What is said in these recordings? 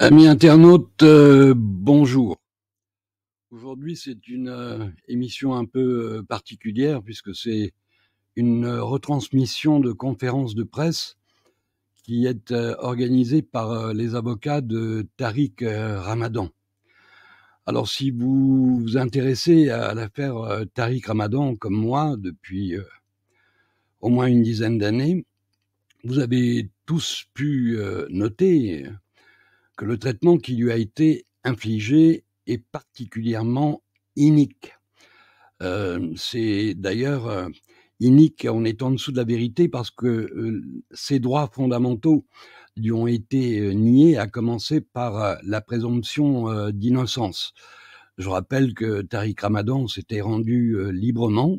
Amis internautes, bonjour. Aujourd'hui, c'est une émission un peu particulière puisque c'est une retransmission de conférence de presse qui est organisée par les avocats de Tariq Ramadan. Alors, si vous vous intéressez à l'affaire Tariq Ramadan comme moi depuis au moins une dizaine d'années, vous avez tous pu noter que le traitement qui lui a été infligé est particulièrement inique. C'est d'ailleurs inique, on est en dessous de la vérité parce que ses droits fondamentaux lui ont été niés, à commencer par la présomption d'innocence. Je rappelle que Tariq Ramadan s'était rendu librement,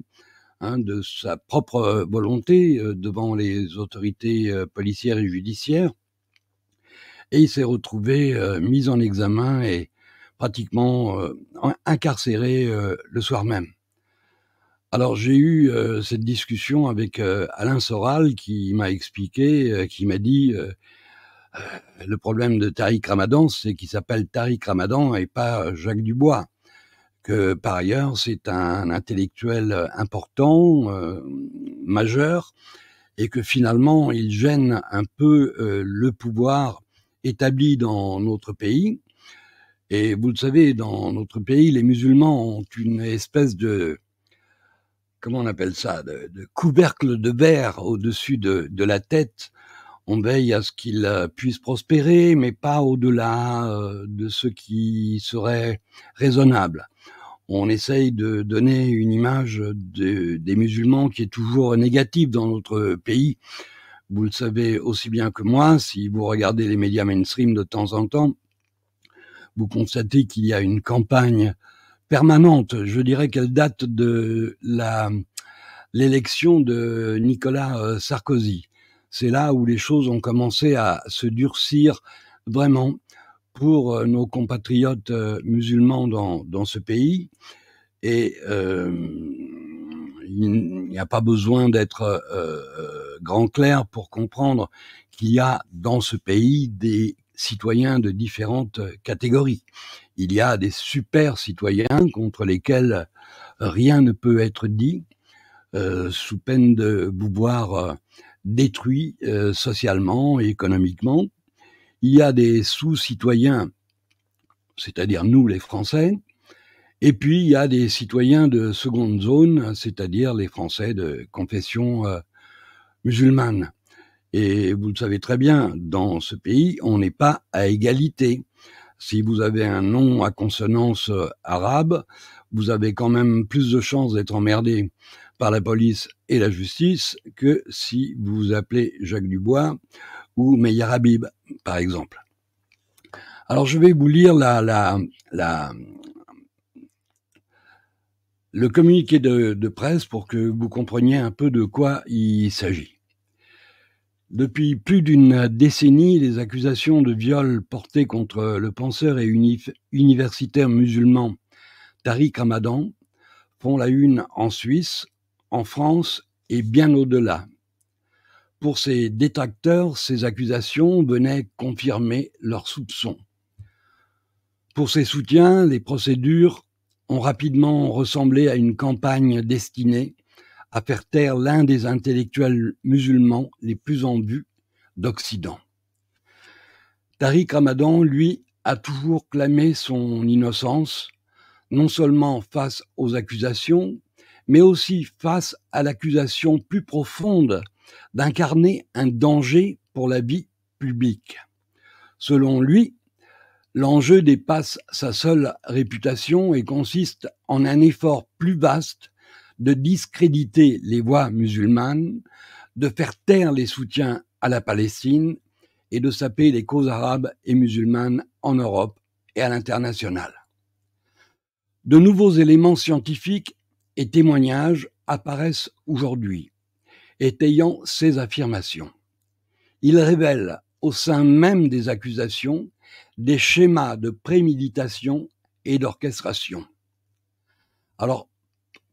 de sa propre volonté, devant les autorités policières et judiciaires, et il s'est retrouvé mis en examen et pratiquement incarcéré le soir même. Alors j'ai eu cette discussion avec Alain Soral qui m'a expliqué, qui m'a dit le problème de Tariq Ramadan, c'est qu'il s'appelle Tariq Ramadan et pas Jacques Dubois, que par ailleurs c'est un intellectuel important, majeur, et que finalement il gêne un peu le pouvoir établi dans notre pays. Et vous le savez, dans notre pays, les musulmans ont une espèce de, comment on appelle ça, de couvercle de verre au-dessus de la tête. On veille à ce qu'ils puissent prospérer, mais pas au-delà de ce qui serait raisonnable. On essaye de donner une image des musulmans qui est toujours négative dans notre pays. Vous le savez aussi bien que moi, si vous regardez les médias mainstream de temps en temps, vous constatez qu'il y a une campagne permanente. Je dirais qu'elle date de l'élection de Nicolas Sarkozy. C'est là où les choses ont commencé à se durcir vraiment pour nos compatriotes musulmans dans ce pays. Et il n'y a pas besoin d'être grand clerc pour comprendre qu'il y a dans ce pays des citoyens de différentes catégories. Il y a des super citoyens contre lesquels rien ne peut être dit, sous peine de vous voir détruits socialement et économiquement. Il y a des sous-citoyens, c'est-à-dire nous les Français, et puis il y a des citoyens de seconde zone, c'est-à-dire les Français de confession musulmane. Et vous le savez très bien, dans ce pays, on n'est pas à égalité. Si vous avez un nom à consonance arabe, vous avez quand même plus de chances d'être emmerdé par la police et la justice que si vous vous appelez Jacques Dubois ou Meyer Habib, par exemple. Alors je vais vous lire le communiqué de presse pour que vous compreniez un peu de quoi il s'agit. Depuis plus d'une décennie, les accusations de viol portées contre le penseur et universitaire musulman Tariq Ramadan font la une en Suisse, en France et bien au-delà. Pour ses détracteurs, ces accusations venaient confirmer leurs soupçons. Pour ses soutiens, les procédures ont rapidement ressemblé à une campagne destinée à faire taire l'un des intellectuels musulmans les plus en vue d'Occident. Tariq Ramadan, lui, a toujours clamé son innocence, non seulement face aux accusations, mais aussi face à l'accusation plus profonde d'incarner un danger pour la vie publique. Selon lui, l'enjeu dépasse sa seule réputation et consiste en un effort plus vaste de discréditer les voix musulmanes, de faire taire les soutiens à la Palestine et de saper les causes arabes et musulmanes en Europe et à l'international. De nouveaux éléments scientifiques et témoignages apparaissent aujourd'hui, étayant ces affirmations. Ils révèlent au sein même des accusations des schémas de préméditation et d'orchestration. Alors,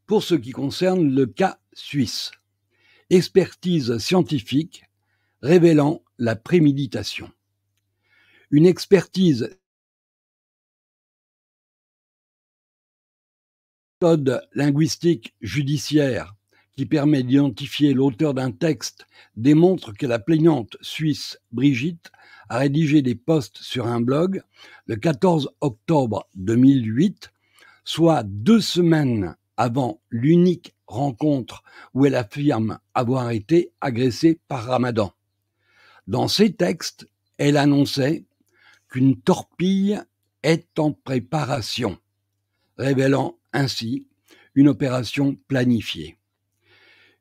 pour ce qui concerne le cas suisse, expertise scientifique révélant la préméditation. Une expertise méthode linguistique judiciaire qui permet d'identifier l'auteur d'un texte démontre que la plaignante suisse Brigitte a rédigé des posts sur un blog le 14 octobre 2008, soit 2 semaines avant l'unique rencontre où elle affirme avoir été agressée par Ramadan. Dans ces textes, elle annonçait qu'une torpille est en préparation, révélant ainsi une opération planifiée.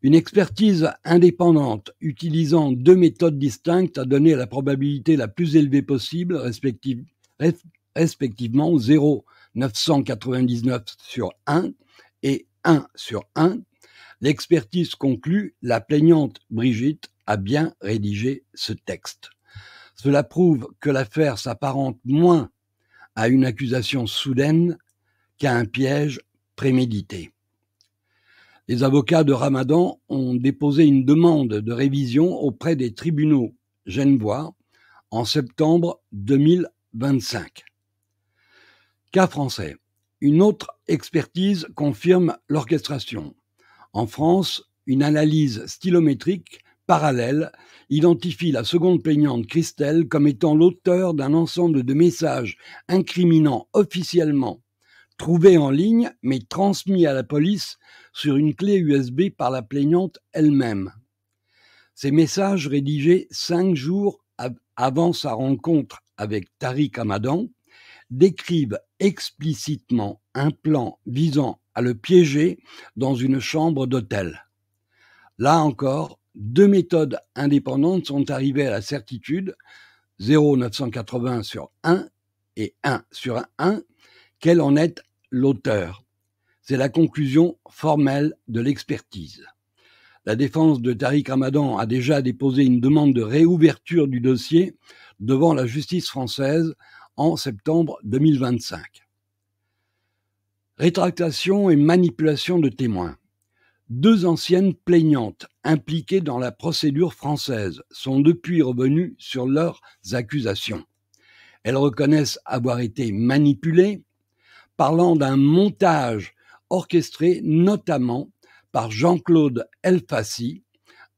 Une expertise indépendante utilisant 2 méthodes distinctes a donné la probabilité la plus élevée possible, respectivement 0,999 sur 1 et 1 sur 1. L'expertise conclut, la plaignante Brigitte a bien rédigé ce texte. Cela prouve que l'affaire s'apparente moins à une accusation soudaine qu'à un piège prémédité. Les avocats de Ramadan ont déposé une demande de révision auprès des tribunaux genevois en septembre 2025. Cas français. Une autre expertise confirme l'orchestration. En France, une analyse stylométrique parallèle identifie la seconde plaignante Christelle comme étant l'auteur d'un ensemble de messages incriminant officiellement trouvés en ligne mais transmis à la police sur une clé USB par la plaignante elle-même. Ces messages rédigés 5 jours avant sa rencontre avec Tariq Ramadan décrivent explicitement un plan visant à le piéger dans une chambre d'hôtel. Là encore, 2 méthodes indépendantes sont arrivées à la certitude, 0,980 sur 1 et 1 sur 1, qu'elle en est l'auteur. C'est la conclusion formelle de l'expertise. La défense de Tariq Ramadan a déjà déposé une demande de réouverture du dossier devant la justice française en septembre 2025. Rétractation et manipulation de témoins. 2 anciennes plaignantes impliquées dans la procédure française sont depuis revenues sur leurs accusations. Elles reconnaissent avoir été manipulées, parlant d'un montage orchestré notamment par Jean-Claude Elfassi,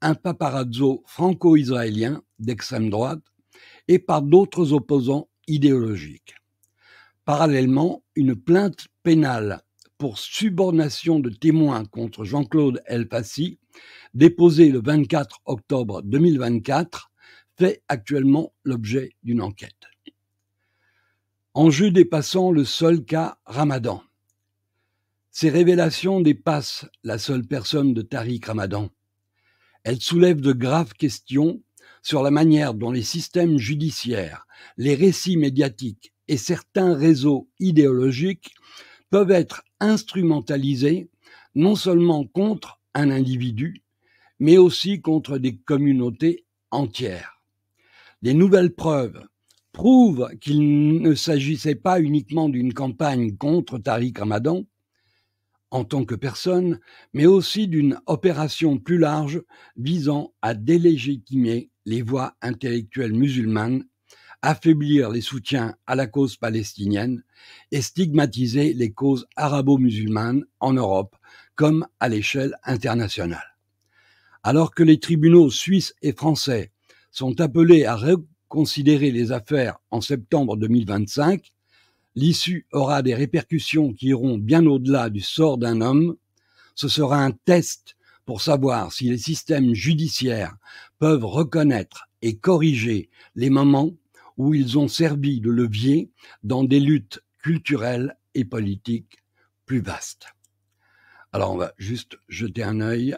un paparazzo franco-israélien d'extrême droite, et par d'autres opposants idéologiques. Parallèlement, une plainte pénale pour subornation de témoins contre Jean-Claude Elfassi, déposée le 24 octobre 2024, fait actuellement l'objet d'une enquête. Enjeu dépassant le seul cas Ramadan. Ces révélations dépassent la seule personne de Tariq Ramadan. Elles soulèvent de graves questions sur la manière dont les systèmes judiciaires, les récits médiatiques et certains réseaux idéologiques peuvent être instrumentalisés non seulement contre un individu, mais aussi contre des communautés entières. Les nouvelles preuves prouvent qu'il ne s'agissait pas uniquement d'une campagne contre Tariq Ramadan en tant que personne, mais aussi d'une opération plus large visant à délégitimer les voix intellectuelles musulmanes, affaiblir les soutiens à la cause palestinienne et stigmatiser les causes arabo-musulmanes en Europe comme à l'échelle internationale. Alors que les tribunaux suisses et français sont appelés à reconsidérer les affaires en septembre 2025, l'issue aura des répercussions qui iront bien au-delà du sort d'un homme. Ce sera un test pour savoir si les systèmes judiciaires peuvent reconnaître et corriger les moments où ils ont servi de levier dans des luttes culturelles et politiques plus vastes. Alors on va juste jeter un œil.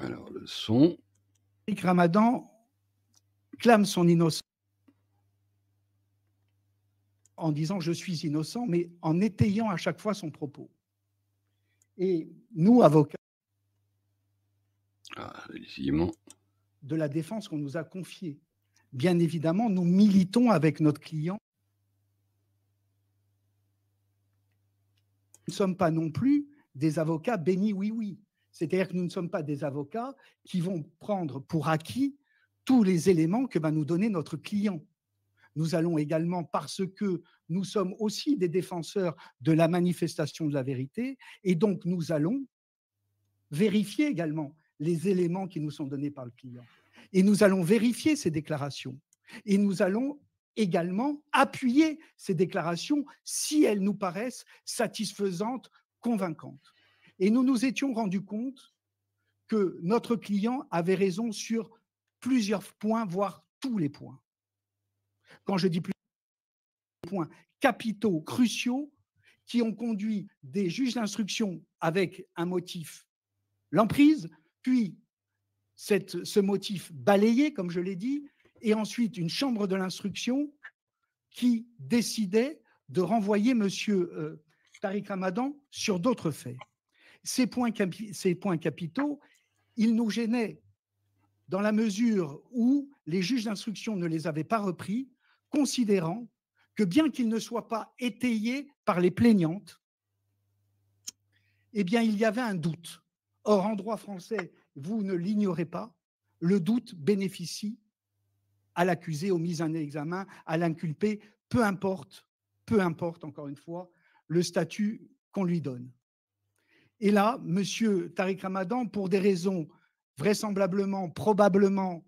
Alors le son. Tariq Ramadan clame son innocence en disant je suis innocent, mais en étayant à chaque fois son propos. Et nous, avocats. Ah, décidément. de la défense qu'on nous a confiée. Bien évidemment, nous militons avec notre client. Nous ne sommes pas non plus des avocats bénis oui-oui. C'est-à-dire que nous ne sommes pas des avocats qui vont prendre pour acquis tous les éléments que va nous donner notre client. Nous allons également, parce que nous sommes aussi des défenseurs de la manifestation de la vérité, et donc nous allons vérifier également les éléments qui nous sont donnés par le client. Et nous allons vérifier ces déclarations. Et nous allons également appuyer ces déclarations si elles nous paraissent satisfaisantes, convaincantes. Et nous nous étions rendus compte que notre client avait raison sur plusieurs points, voire tous les points. Quand je dis plusieurs points capitaux, cruciaux, qui ont conduit des juges d'instruction avec un motif, l'emprise, puis ce motif balayé, comme je l'ai dit, et ensuite une chambre de l'instruction qui décidait de renvoyer M. Tariq Ramadan sur d'autres faits. Ces points capitaux, ils nous gênaient dans la mesure où les juges d'instruction ne les avaient pas repris, considérant que bien qu'ils ne soient pas étayés par les plaignantes, eh bien, il y avait un doute. Or, en droit français, vous ne l'ignorez pas, le doute bénéficie à l'accusé, aux mises en examen, à l'inculpé, peu importe, encore une fois, le statut qu'on lui donne. Et là, M. Tariq Ramadan, pour des raisons vraisemblablement, probablement,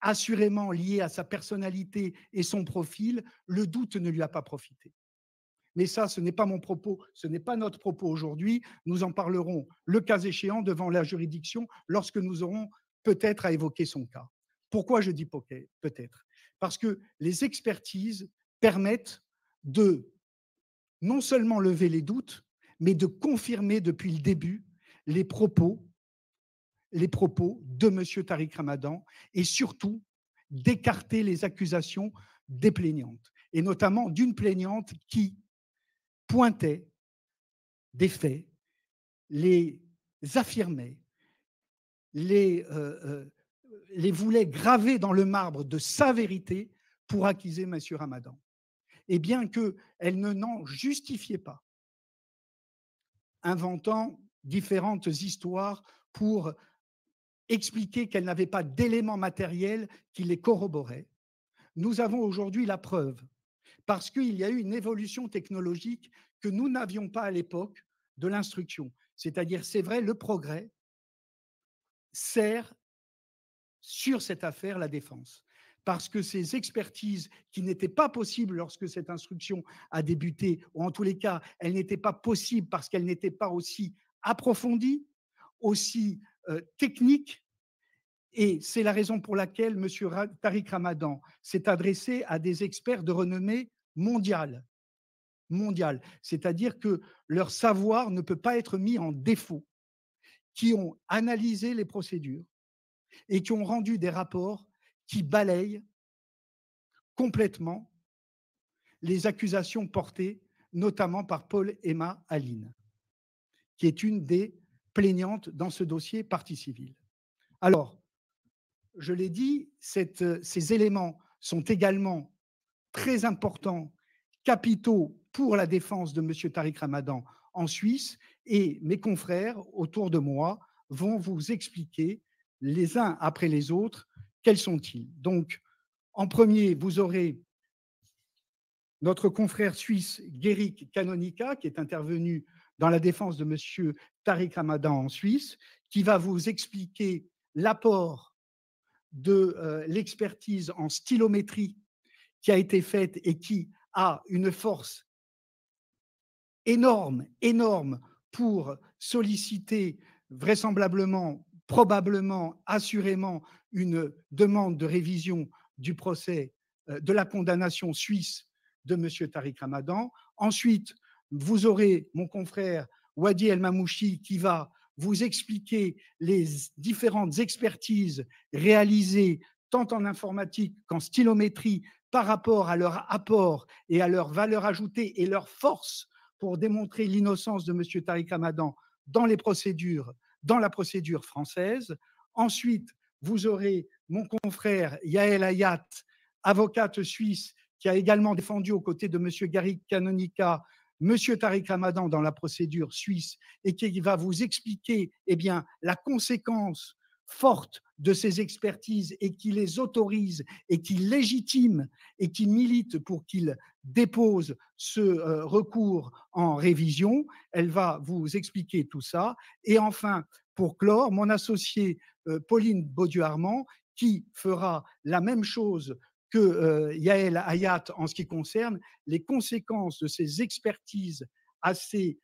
assurément liées à sa personnalité et son profil, le doute ne lui a pas profité. Mais ça, ce n'est pas mon propos, ce n'est pas notre propos aujourd'hui. Nous en parlerons, le cas échéant, devant la juridiction, lorsque nous aurons peut-être à évoquer son cas. Pourquoi je dis peut-être? Parce que les expertises permettent de non seulement lever les doutes, mais de confirmer depuis le début les propos de M. Tariq Ramadan et surtout d'écarter les accusations des plaignantes, et notamment d'une plaignante qui pointait des faits, les affirmait, les voulait graver dans le marbre de sa vérité pour accuser M. Ramadan. Et bien qu'elle ne n'en justifiait pas, inventant différentes histoires pour expliquer qu'elle n'avait pas d'éléments matériels qui les corroboraient, nous avons aujourd'hui la preuve, parce qu'il y a eu une évolution technologique que nous n'avions pas à l'époque de l'instruction. C'est-à-dire, c'est vrai, le progrès sert sur cette affaire la défense. Parce que ces expertises qui n'étaient pas possibles lorsque cette instruction a débuté, ou en tous les cas, elles n'étaient pas possibles parce qu'elles n'étaient pas aussi approfondies, aussi techniques. Et c'est la raison pour laquelle M. Tariq Ramadan s'est adressé à des experts de renommée mondiale. C'est-à-dire que leur savoir ne peut pas être mis en défaut, qui ont analysé les procédures et qui ont rendu des rapports qui balayent complètement les accusations portées, notamment par Paul Emma Aline, qui est une des plaignantes dans ce dossier partie civile. Alors, je l'ai dit, ces éléments sont également très importants, capitaux pour la défense de M. Tariq Ramadan en Suisse, et mes confrères autour de moi vont vous expliquer les uns après les autres quels sont-ils. Donc, en premier, vous aurez notre confrère suisse Guéric Canonica, qui est intervenu dans la défense de M. Tariq Ramadan en Suisse, qui va vous expliquer l'apport de l'expertise en stylométrie qui a été faite et qui a une force énorme pour solliciter vraisemblablement, probablement, assurément une demande de révision du procès, de la condamnation suisse de M. Tariq Ramadan. Ensuite, vous aurez mon confrère Wadi El Mamouchi qui va vous expliquer les différentes expertises réalisées tant en informatique qu'en stylométrie par rapport à leur apport et à leur valeur ajoutée et leur force pour démontrer l'innocence de M. Tariq Ramadan dans la procédure française. Ensuite, vous aurez mon confrère Yael Hayat, avocate suisse, qui a également défendu aux côtés de M. Gary Canonica, M. Tariq Ramadan dans la procédure suisse et qui va vous expliquer la conséquence forte de ces expertises et qui les autorise et qui légitime et qui milite pour qu'il dépose ce recours en révision. Elle va vous expliquer tout ça. Et enfin, pour clore, mon associée Pauline Baudu-Armand, qui fera la même chose que Yael Hayat en ce qui concerne les conséquences de ces expertises assez,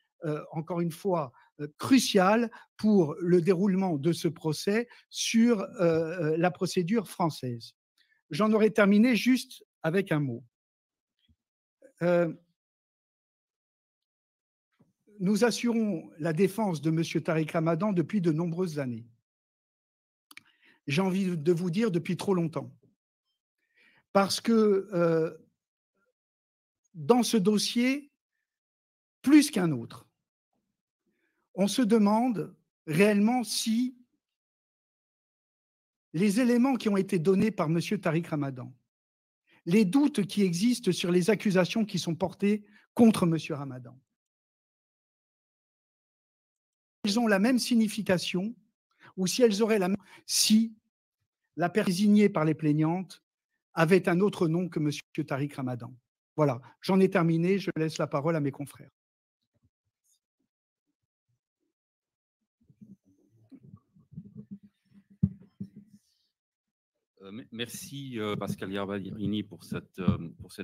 encore une fois, cruciales pour le déroulement de ce procès sur la procédure française. J'en aurais terminé juste avec un mot. Nous assurons la défense de M. Tariq Ramadan depuis de nombreuses années. J'ai envie de vous dire depuis trop longtemps. Parce que dans ce dossier, plus qu'un autre, on se demande réellement si les éléments qui ont été donnés par M. Tariq Ramadan, les doutes qui existent sur les accusations qui sont portées contre M. Ramadan, elles ont la même signification ou si elles auraient la même si la personne désignée par les plaignantes avait un autre nom que M. Tariq Ramadan. Voilà, j'en ai terminé, je laisse la parole à mes confrères. Merci Pascal Garbarini pour cette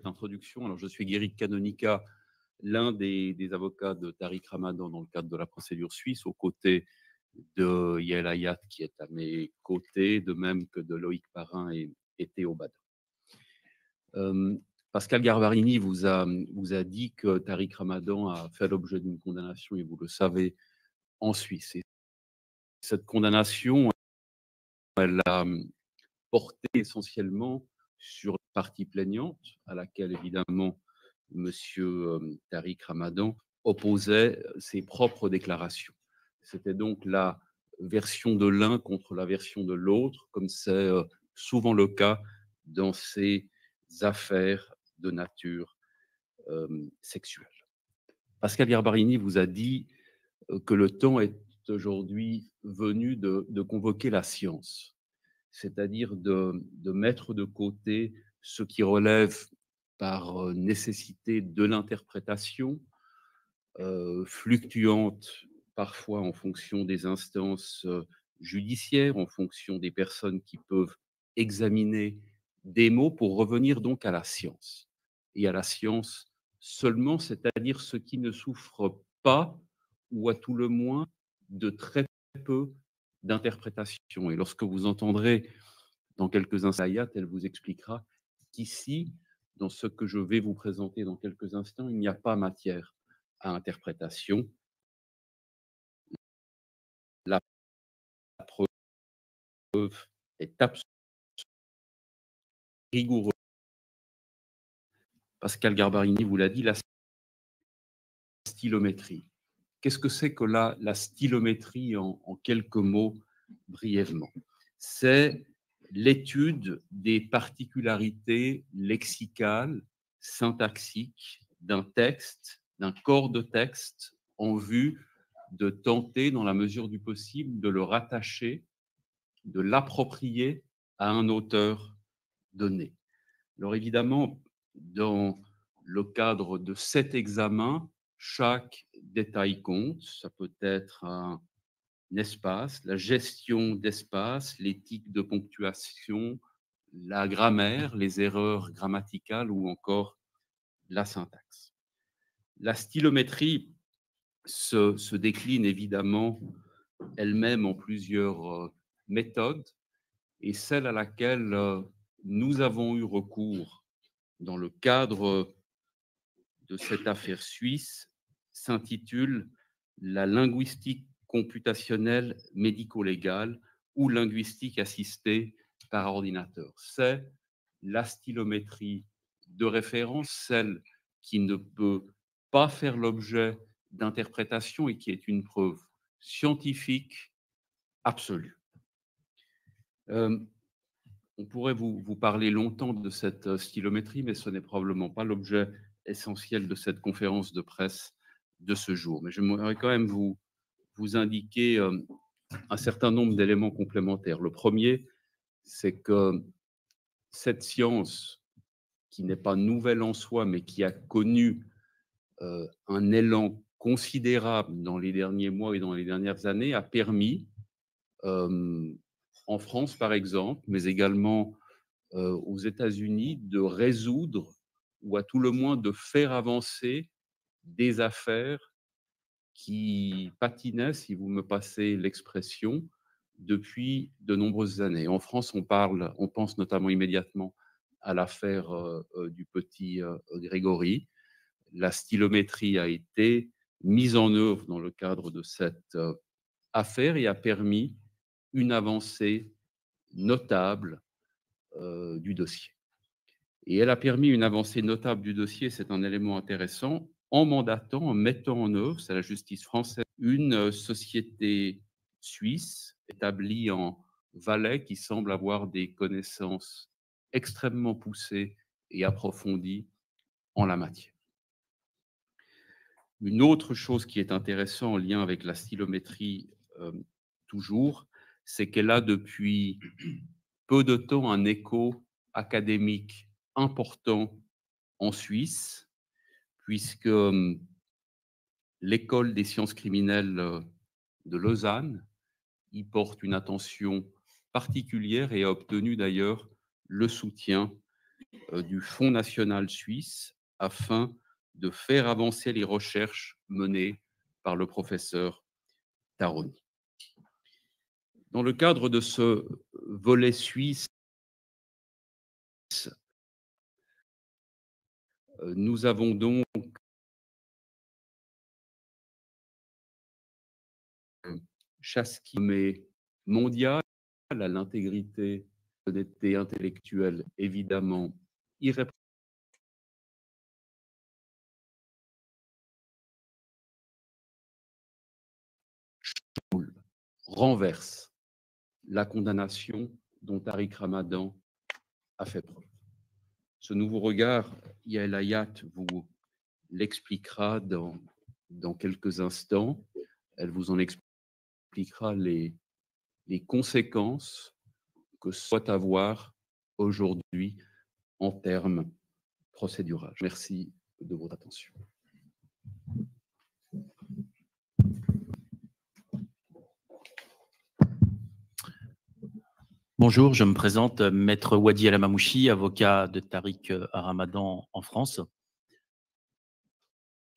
introduction. Alors, je suis Guéric Canonica, l'un des avocats de Tariq Ramadan dans le cadre de la procédure suisse, aux côtés de Yael Hayat qui est à mes côtés, de même que de Loïc Parrain et Théo Badin. Pascal Garbarini vous a dit que Tariq Ramadan a fait l'objet d'une condamnation, et vous le savez, en Suisse. Et cette condamnation, elle a porté essentiellement sur la partie plaignante, à laquelle évidemment M. Tariq Ramadan opposait ses propres déclarations. C'était donc la version de l'un contre la version de l'autre, comme c'est souvent le cas dans ces affaires de nature sexuelle. Pascal Garbarini vous a dit que le temps est aujourd'hui venu de convoquer la science, c'est-à-dire de mettre de côté ce qui relève par nécessité de l'interprétation, fluctuante parfois en fonction des instances judiciaires, en fonction des personnes qui peuvent examiner des mots, pour revenir donc à la science. Et à la science seulement, c'est-à-dire ce qui ne souffre pas, ou à tout le moins, de très peu d'interprétation. Et lorsque vous entendrez dans quelques instants Hayat, elle vous expliquera qu'ici, dans ce que je vais vous présenter dans quelques instants, il n'y a pas matière à interprétation. La preuve est absolument rigoureuse. Pascal Garbarini vous l'a dit, la stylométrie. Qu'est-ce que c'est que la stylométrie en quelques mots brièvement? C'est l'étude des particularités lexicales, syntaxiques d'un texte, d'un corps de texte, en vue de tenter, dans la mesure du possible, de le rattacher, de l'approprier à un auteur donné. Alors évidemment, dans le cadre de cet examen, chaque détail compte. Ça peut être un espace, la gestion d'espace, l'éthique de ponctuation, la grammaire, les erreurs grammaticales ou encore la syntaxe. La stylométrie se décline évidemment elle-même en plusieurs méthodes, et celle à laquelle nous avons eu recours dans le cadre de cette affaire suisse s'intitule la linguistique computationnelle médico-légale ou linguistique assistée par ordinateur. C'est la stylométrie de référence, celle qui ne peut pas faire l'objet d'interprétation et qui est une preuve scientifique absolue. Euh, on pourrait vous parler longtemps de cette stylométrie, mais ce n'est probablement pas l'objet essentiel de cette conférence de presse de ce jour. Mais j'aimerais quand même vous indiquer un certain nombre d'éléments complémentaires. Le premier, c'est que cette science, qui n'est pas nouvelle en soi, mais qui a connu un élan considérable dans les derniers mois et dans les dernières années, a permis, en France par exemple, mais également aux États-Unis, de résoudre, ou à tout le moins de faire avancer des affaires qui patinaient, si vous me passez l'expression, depuis de nombreuses années. En France, on pense notamment immédiatement à l'affaire du petit Grégory. La stylométrie a été mise en œuvre dans le cadre de cette affaire et a permis une avancée notable du dossier. Et elle a permis une avancée notable du dossier, c'est un élément intéressant, en mandatant, en mettant en œuvre, c'est la justice française, une société suisse établie en Valais qui semble avoir des connaissances extrêmement poussées et approfondies en la matière. Une autre chose qui est intéressante en lien avec la stylométrie, toujours, c'est qu'elle a depuis peu de temps un écho académique important en Suisse, puisque l'école des sciences criminelles de Lausanne y porte une attention particulière et a obtenu d'ailleurs le soutien du Fonds national suisse afin de faire avancer les recherches menées par le professeur Taroni. Dans le cadre de ce volet suisse, nous avons donc Chasqui mondial à l'intégrité, l'honnêteté intellectuelle évidemment irréprochable, renverse la condamnation dont Tariq Ramadan a fait preuve. Ce nouveau regard, Yael Hayat vous l'expliquera dans quelques instants. Elle vous en expliquera les conséquences que souhaite avoir aujourd'hui en termes procéduraux. Merci de votre attention. Bonjour, je me présente, Maître Wadi Alamamouchi, avocat de Tariq Ramadan en France.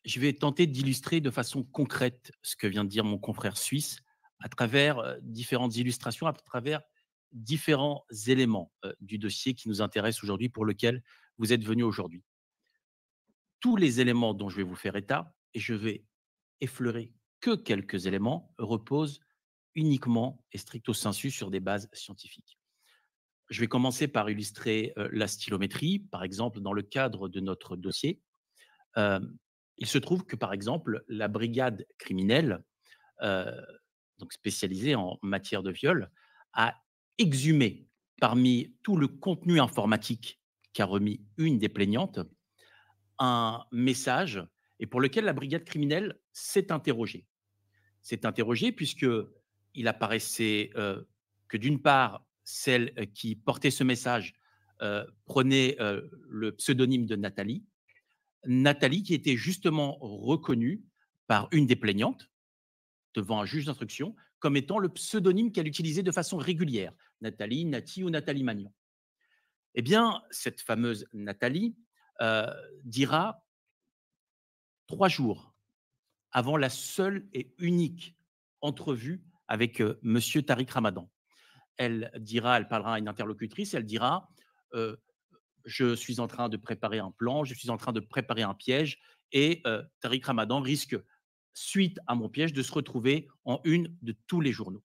Je vais tenter d'illustrer de façon concrète ce que vient de dire mon confrère suisse à travers différentes illustrations, à travers différents éléments du dossier qui nous intéresse aujourd'hui, pour lequel vous êtes venu aujourd'hui. Tous les éléments dont je vais vous faire état, et je vais effleurer que quelques éléments, reposent uniquement et stricto sensu sur des bases scientifiques. Je vais commencer par illustrer la stylométrie. Par exemple, dans le cadre de notre dossier, il se trouve que, par exemple, la brigade criminelle, donc spécialisée en matière de viol, a exhumé parmi tout le contenu informatique qu'a remis une des plaignantes un message, et pour lequel la brigade criminelle s'est interrogée. S'est interrogée puisqu'il apparaissait que, d'une part, celle qui portait ce message prenait le pseudonyme de Nathalie. Nathalie qui était justement reconnue par une des plaignantes devant un juge d'instruction comme étant le pseudonyme qu'elle utilisait de façon régulière. Nathalie, Nati ou Nathalie Magnon. Eh bien, cette fameuse Nathalie dira 3 jours avant la seule et unique entrevue avec Monsieur Tariq Ramadan. Elle parlera à une interlocutrice, elle dira je suis en train de préparer un plan, je suis en train de préparer un piège, et Tariq Ramadan risque, suite à mon piège, de se retrouver en une de tous les journaux.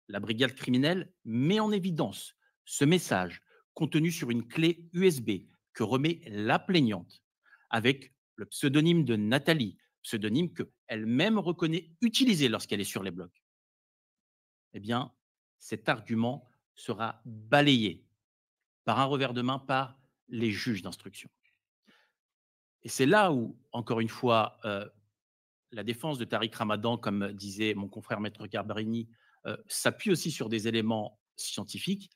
La brigade criminelle met en évidence ce message contenu sur une clé USB que remet la plaignante avec le pseudonyme de Nathalie, pseudonyme qu'elle-même reconnaît utiliser lorsqu'elle est sur les blogs. Eh bien, cet argument sera balayé par un revers de main par les juges d'instruction. Et c'est là où, encore une fois, la défense de Tariq Ramadan, comme disait mon confrère Maître Garbarini, s'appuie aussi sur des éléments scientifiques.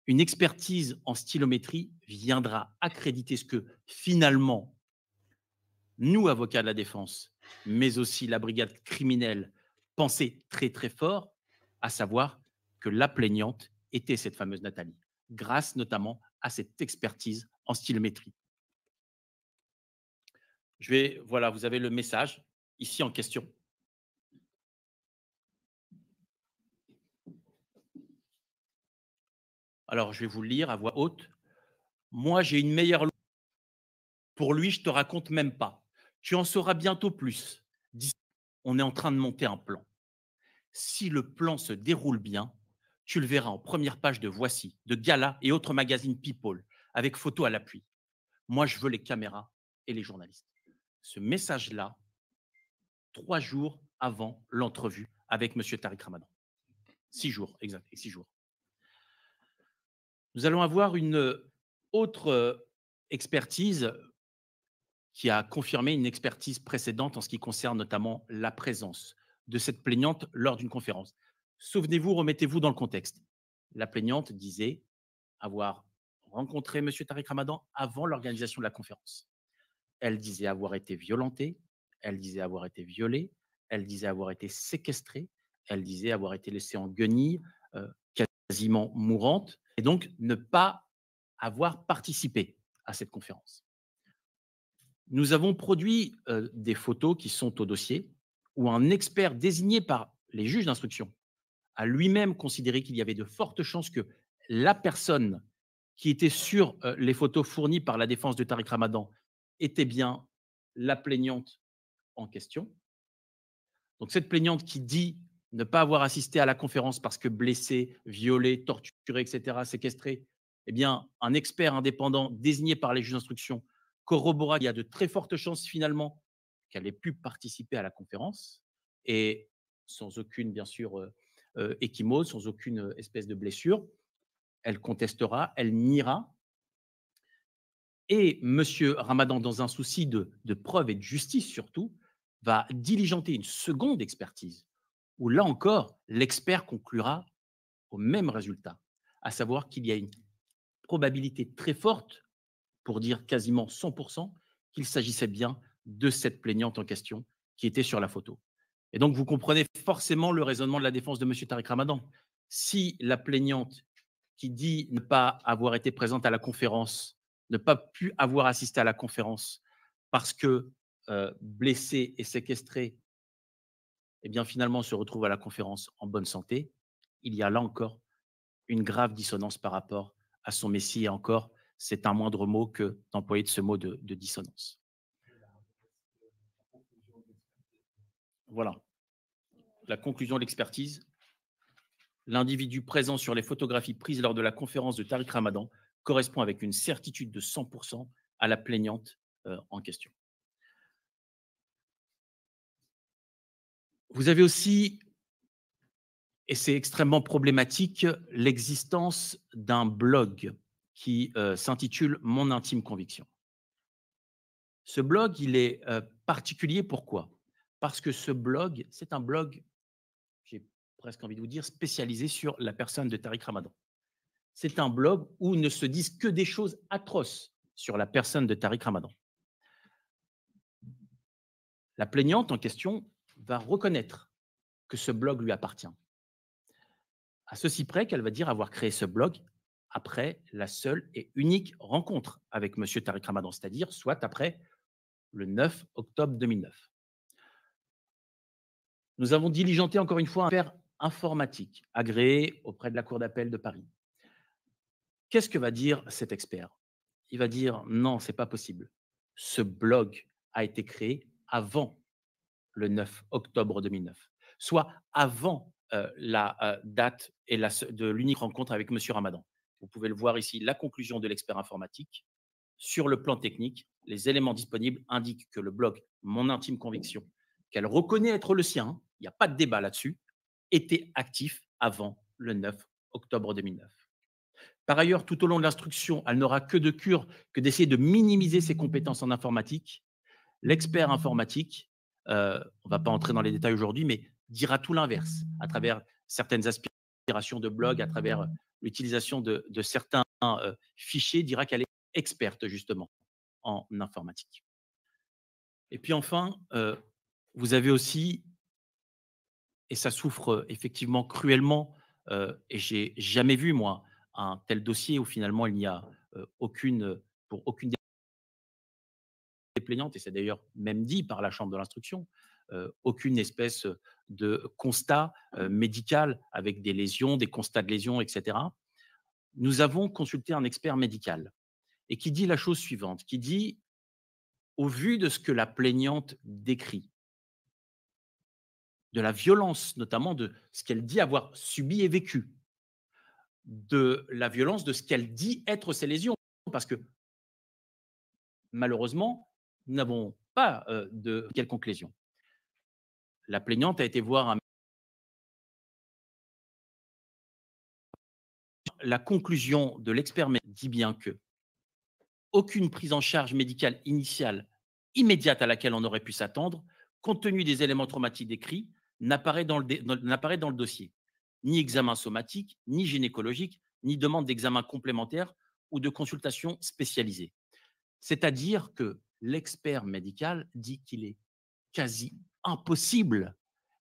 Une expertise en stylométrie viendra accréditer ce que finalement, nous, avocats de la défense, mais aussi la brigade criminelle, pensaient très très fort, à savoir que la plaignante était cette fameuse Nathalie, grâce notamment à cette expertise en stylométrie. Voilà, vous avez le message ici en question. Alors, je vais vous le lire à voix haute. Moi, j'ai une meilleure loi. Pour lui, je ne te raconte même pas. Tu en sauras bientôt plus. On est en train de monter un plan. Si le plan se déroule bien, tu le verras en première page de Voici, de Gala et autres magazines People, avec photos à l'appui. Moi, je veux les caméras et les journalistes. Ce message-là, 3 jours avant l'entrevue avec M. Tariq Ramadan. 6 jours, exact, 6 jours. Nous allons avoir une autre expertise qui a confirmé une expertise précédente en ce qui concerne notamment la présence de cette plaignante lors d'une conférence. Souvenez-vous, remettez-vous dans le contexte. La plaignante disait avoir rencontré M. Tariq Ramadan avant l'organisation de la conférence. Elle disait avoir été violentée, elle disait avoir été violée, elle disait avoir été séquestrée, elle disait avoir été laissée en guenilles, quasiment mourante, et donc ne pas avoir participé à cette conférence. Nous avons produit des photos qui sont au dossier où un expert désigné par les juges d'instruction a lui-même considéré qu'il y avait de fortes chances que la personne qui était sur les photos fournies par la défense de Tariq Ramadan était bien la plaignante en question. Donc cette plaignante qui dit ne pas avoir assisté à la conférence parce que blessée, violée, torturée, etc., séquestrée, eh bien, un expert indépendant désigné par les juges d'instruction corrobora qu'il y a de très fortes chances finalement qu'elle ait pu participer à la conférence et sans aucune, bien sûr, échymose, sans aucune espèce de blessure. Elle contestera, elle niera. Et M. Ramadan, dans un souci de preuve et de justice surtout, va diligenter une seconde expertise où là encore, l'expert conclura au même résultat, à savoir qu'il y a une probabilité très forte, pour dire quasiment 100%, qu'il s'agissait bien de cette plaignante en question qui était sur la photo. Et donc, vous comprenez forcément le raisonnement de la défense de M. Tariq Ramadan. Si la plaignante qui dit ne pas avoir été présente à la conférence, ne pas pu avoir assisté à la conférence parce que blessée et séquestrée, eh bien finalement se retrouve à la conférence en bonne santé, il y a là encore une grave dissonance par rapport à son messie. Et encore, c'est un moindre mot que d'employer de ce mot de dissonance. Voilà. La conclusion de l'expertise. L'individu présent sur les photographies prises lors de la conférence de Tariq Ramadan correspond avec une certitude de 100% à la plaignante en question. Vous avez aussi, et c'est extrêmement problématique, l'existence d'un blog qui s'intitule « Mon intime conviction ». Ce blog, il est particulier. Pourquoi? Parce que ce blog, c'est un blog, j'ai presque envie de vous dire, spécialisé sur la personne de Tariq Ramadan. C'est un blog où ne se disent que des choses atroces sur la personne de Tariq Ramadan. La plaignante en question va reconnaître que ce blog lui appartient. À ceci près qu'elle va dire avoir créé ce blog après la seule et unique rencontre avec M. Tariq Ramadan, c'est-à-dire soit après le 9 octobre 2009. Nous avons diligenté encore une fois un expert informatique agréé auprès de la Cour d'appel de Paris. Qu'est-ce que va dire cet expert? Il va dire non, ce n'est pas possible. Ce blog a été créé avant le 9 octobre 2009, soit avant la date et de l'unique rencontre avec M. Ramadan. Vous pouvez le voir ici, la conclusion de l'expert informatique. Sur le plan technique, les éléments disponibles indiquent que le blog Mon intime conviction, qu'elle reconnaît être le sien, il n'y a pas de débat là-dessus, était actif avant le 9 octobre 2009. Par ailleurs, tout au long de l'instruction, elle n'aura que de cure que d'essayer de minimiser ses compétences en informatique. L'expert informatique, on ne va pas entrer dans les détails aujourd'hui, mais dira tout l'inverse à travers certaines aspirations de blog, à travers l'utilisation de certains fichiers, dira qu'elle est experte justement en informatique. Et puis enfin, vous avez aussi, et ça souffre effectivement cruellement, et j'ai jamais vu moi un tel dossier où finalement il n'y a pour aucune des plaignantes, et c'est d'ailleurs même dit par la chambre de l'instruction, aucune espèce de constat médical avec des lésions, des constats de lésions, etc. Nous avons consulté un expert médical et qui dit la chose suivante, qui dit, au vu de ce que la plaignante décrit, de la violence notamment de ce qu'elle dit avoir subi et vécu, de la violence de ce qu'elle dit être ses lésions, parce que malheureusement, nous n'avons pas de quelconque lésion. La plaignante a été voir un... La conclusion de l'expert dit bien que aucune prise en charge médicale initiale immédiate à laquelle on aurait pu s'attendre, compte tenu des éléments traumatiques décrits, n'apparaît dans le dossier. Ni examen somatique, ni gynécologique, ni demande d'examen complémentaire ou de consultation spécialisée. C'est-à-dire que l'expert médical dit qu'il est quasi impossible,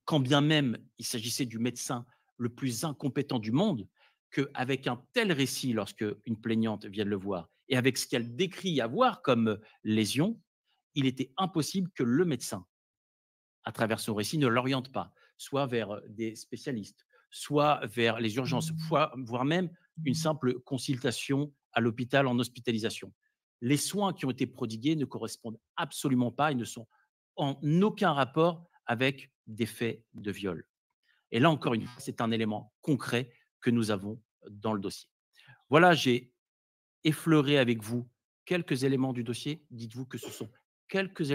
quand bien même il s'agissait du médecin le plus incompétent du monde, qu'avec un tel récit, lorsque une plaignante vient de le voir, et avec ce qu'elle décrit avoir comme lésion, il était impossible que le médecin, à travers son récit, ne l'oriente pas, soit vers des spécialistes, soit vers les urgences, voire même une simple consultation à l'hôpital en hospitalisation. Les soins qui ont été prodigués ne correspondent absolument pas et ne sont en aucun rapport avec des faits de viol. Et là, encore une fois, c'est un élément concret que nous avons dans le dossier. Voilà, j'ai effleuré avec vous quelques éléments du dossier. Dites-vous que ce sont quelques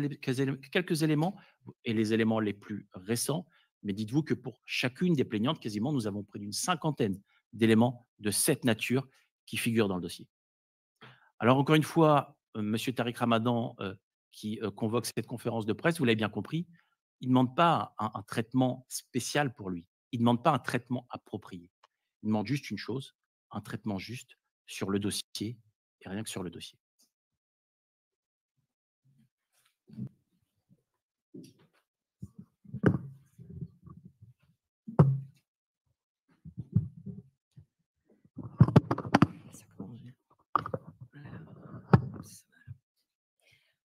éléments, et les éléments les plus récents, mais dites-vous que pour chacune des plaignantes, quasiment, nous avons près d'une cinquantaine d'éléments de cette nature qui figurent dans le dossier. Alors, encore une fois, M. Tariq Ramadan, qui convoque cette conférence de presse, vous l'avez bien compris, il ne demande pas un traitement spécial pour lui. Il ne demande pas un traitement approprié. Il demande juste une chose, un traitement juste sur le dossier, et rien que sur le dossier.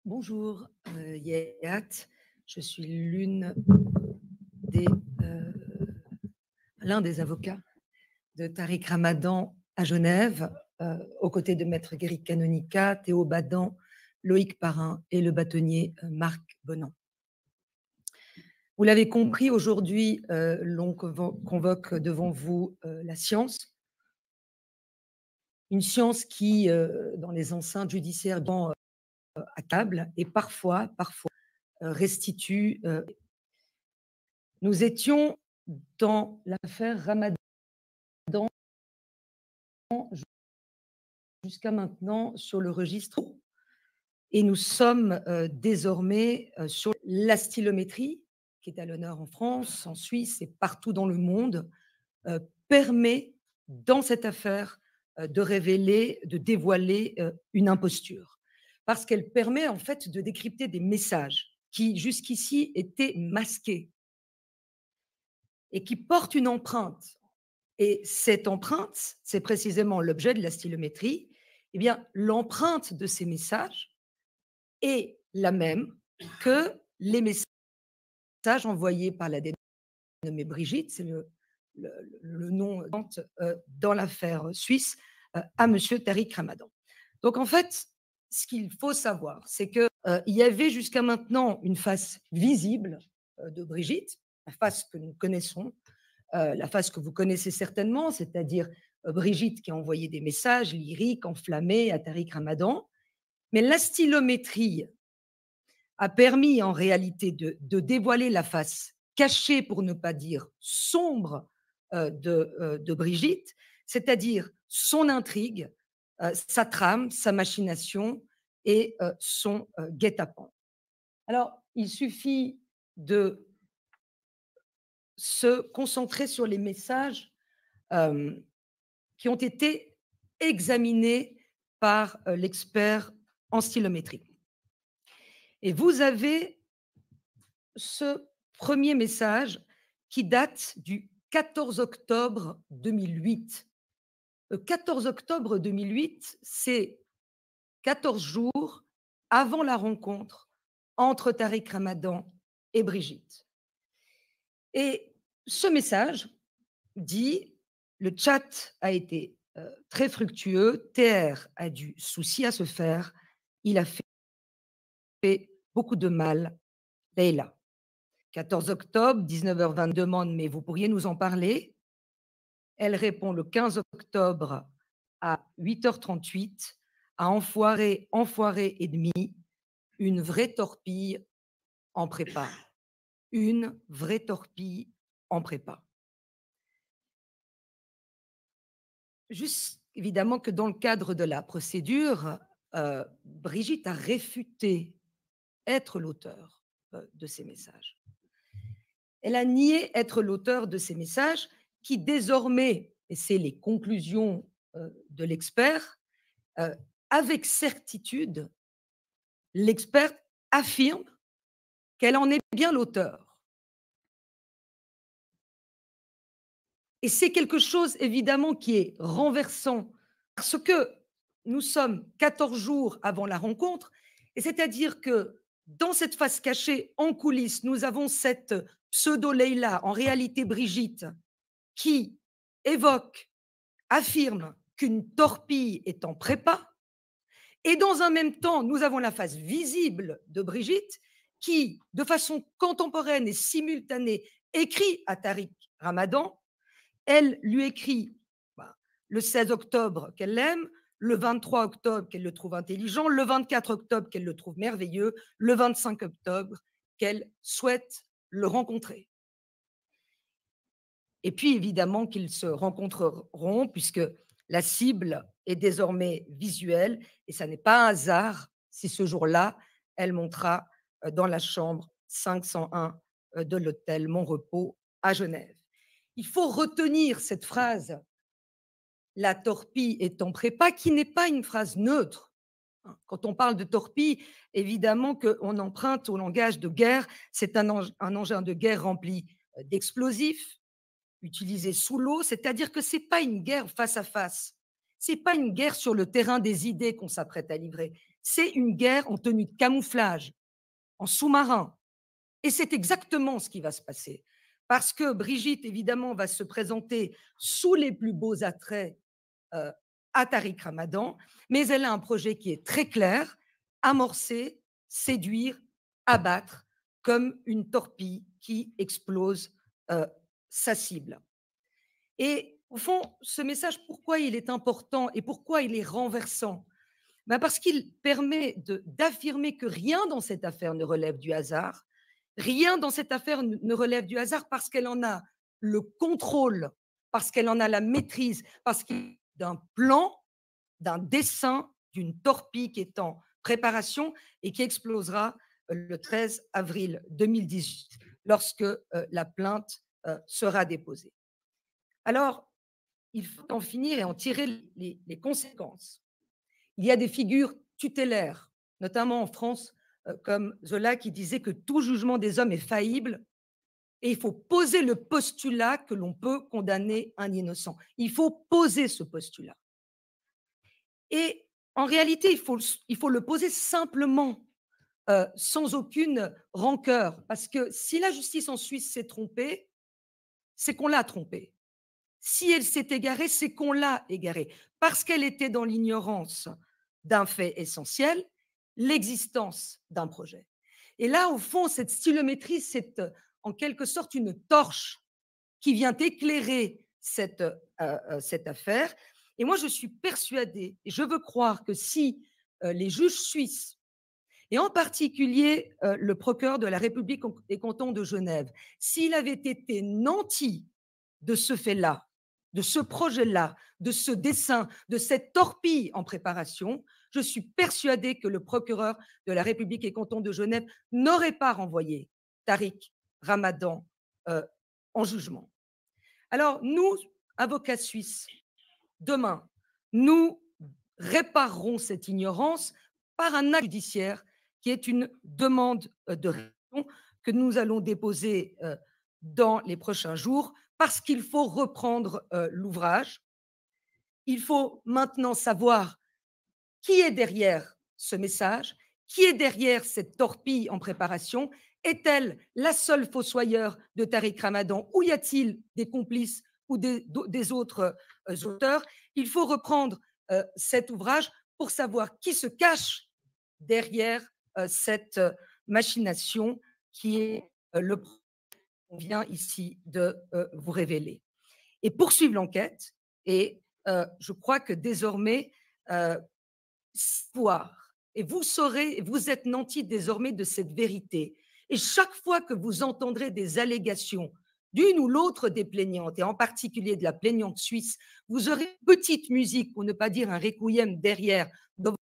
Bonjour, Yéat. Je suis l'un des avocats de Tariq Ramadan à Genève, aux côtés de Maître Guéric Canonica, Théo Badan, Loïc Parrain et le bâtonnier Marc Bonan. Vous l'avez compris, aujourd'hui, l'on convoque devant vous la science. Une science qui, dans les enceintes judiciaires, à table et parfois restitue. Nous étions dans l'affaire Ramadan jusqu'à maintenant sur le registre et nous sommes désormais sur la stylométrie qui est à l'honneur en France, en Suisse et partout dans le monde, permet dans cette affaire de révéler, de dévoiler une imposture. Parce qu'elle permet en fait de décrypter des messages qui jusqu'ici étaient masqués et qui portent une empreinte. Et cette empreinte, c'est précisément l'objet de la stylométrie. Eh bien, l'empreinte de ces messages est la même que les messages envoyés par la dénommée Brigitte, c'est le nom dans l'affaire suisse, à M. Tariq Ramadan. Donc en fait, ce qu'il faut savoir, c'est qu'il y avait jusqu'à maintenant une face visible de Brigitte, la face que nous connaissons, la face que vous connaissez certainement, c'est-à-dire Brigitte qui a envoyé des messages lyriques, enflammés à Tariq Ramadan. Mais la stylométrie a permis en réalité de dévoiler la face cachée, pour ne pas dire sombre, de Brigitte, c'est-à-dire son intrigue, sa trame, sa machination et son guet-apens. Alors, il suffit de se concentrer sur les messages qui ont été examinés par l'expert en stylométrie. Et vous avez ce premier message qui date du 14 octobre 2008. Le 14 octobre 2008, c'est 14 jours avant la rencontre entre Tariq Ramadan et Brigitte. Et ce message dit: le chat a été très fructueux, TR a du souci à se faire, il a fait beaucoup de mal, Leïla. 14 octobre, 19h20, demande: mais vous pourriez nous en parler? Elle répond le 15 octobre à 8h38, à enfoiré, enfoiré et demi, une vraie torpille en prépa. Une vraie torpille en prépa. Juste évidemment que dans le cadre de la procédure, Brigitte a réfuté être l'auteur de ces messages. Elle a nié être l'auteur de ces messages qui désormais, et c'est les conclusions de l'expert, avec certitude, l'expert affirme qu'elle en est bien l'auteur. Et c'est quelque chose évidemment qui est renversant parce que nous sommes 14 jours avant la rencontre, et c'est-à-dire que dans cette face cachée, en coulisses, nous avons cette pseudo-Leïla, en réalité Brigitte, qui évoque, affirme qu'une torpille est en prépa, et dans un même temps, nous avons la face visible de Brigitte qui, de façon contemporaine et simultanée, écrit à Tariq Ramadan. Elle lui écrit le 16 octobre qu'elle l'aime, le 23 octobre qu'elle le trouve intelligent, le 24 octobre qu'elle le trouve merveilleux, le 25 octobre qu'elle souhaite le rencontrer. Et puis évidemment qu'ils se rencontreront puisque la cible est désormais visuelle et ça n'est pas un hasard si ce jour-là, elle montera dans la chambre 501 de l'hôtel Mon Repos à Genève. Il faut retenir cette phrase, la torpille est en prépa, qui n'est pas une phrase neutre. Quand on parle de torpille, évidemment qu'on emprunte au langage de guerre, c'est un engin de guerre rempli d'explosifs, utilisé sous l'eau, c'est-à-dire que ce n'est pas une guerre face à face, ce n'est pas une guerre sur le terrain des idées qu'on s'apprête à livrer, c'est une guerre en tenue de camouflage, en sous-marin. Et c'est exactement ce qui va se passer. Parce que Brigitte, évidemment, va se présenter sous les plus beaux attraits à Tariq Ramadan, mais elle a un projet qui est très clair, amorcer, séduire, abattre, comme une torpille qui explose sa cible. Et au fond, ce message, pourquoi il est important et pourquoi il est renversant? Parce qu'il permet d'affirmer que rien dans cette affaire ne relève du hasard. Rien dans cette affaire ne relève du hasard parce qu'elle en a le contrôle, parce qu'elle en a la maîtrise, parce qu'il y a d'un plan, d'un dessin, d'une torpille qui est en préparation et qui explosera le 13 avril 2018 lorsque la plainte sera déposée. Alors, il faut en finir et en tirer les conséquences. Il y a des figures tutélaires, notamment en France, comme Zola qui disait que tout jugement des hommes est faillible et il faut poser le postulat que l'on peut condamner un innocent. Il faut poser ce postulat. Et en réalité, il faut le poser simplement, sans aucune rancœur, parce que si la justice en Suisse s'est trompée, c'est qu'on l'a trompée. Si elle s'est égarée, c'est qu'on l'a égarée, parce qu'elle était dans l'ignorance d'un fait essentiel, l'existence d'un projet. Et là, au fond, cette stylométrie, c'est en quelque sorte une torche qui vient éclairer cette affaire. Et moi, je suis persuadée, et je veux croire que si les juges suisses, et en particulier le procureur de la République des cantons de Genève, s'il avait été nanti de ce fait-là, de ce projet-là, de ce dessin, de cette torpille en préparation, je suis persuadée que le procureur de la République et canton de Genève n'aurait pas renvoyé Tariq Ramadan en jugement. Alors, nous, avocats suisses, demain, nous réparerons cette ignorance par un acte judiciaire qui est une demande de révision que nous allons déposer dans les prochains jours parce qu'il faut reprendre l'ouvrage. Il faut maintenant savoir qui est derrière ce message, qui est derrière cette torpille en préparation. Est-elle la seule fossoyeur de Tariq Ramadan ou y a-t-il des complices ou des autres auteurs? Il faut reprendre cet ouvrage pour savoir qui se cache derrière cette machination qui est le qu'on vient ici de vous révéler. Et poursuivre l'enquête. Et je crois que désormais, et vous saurez, et vous êtes nantis désormais de cette vérité. Et chaque fois que vous entendrez des allégations d'une ou l'autre des plaignantes, et en particulier de la plaignante suisse, vous aurez une petite musique, pour ne pas dire un requiem derrière, dans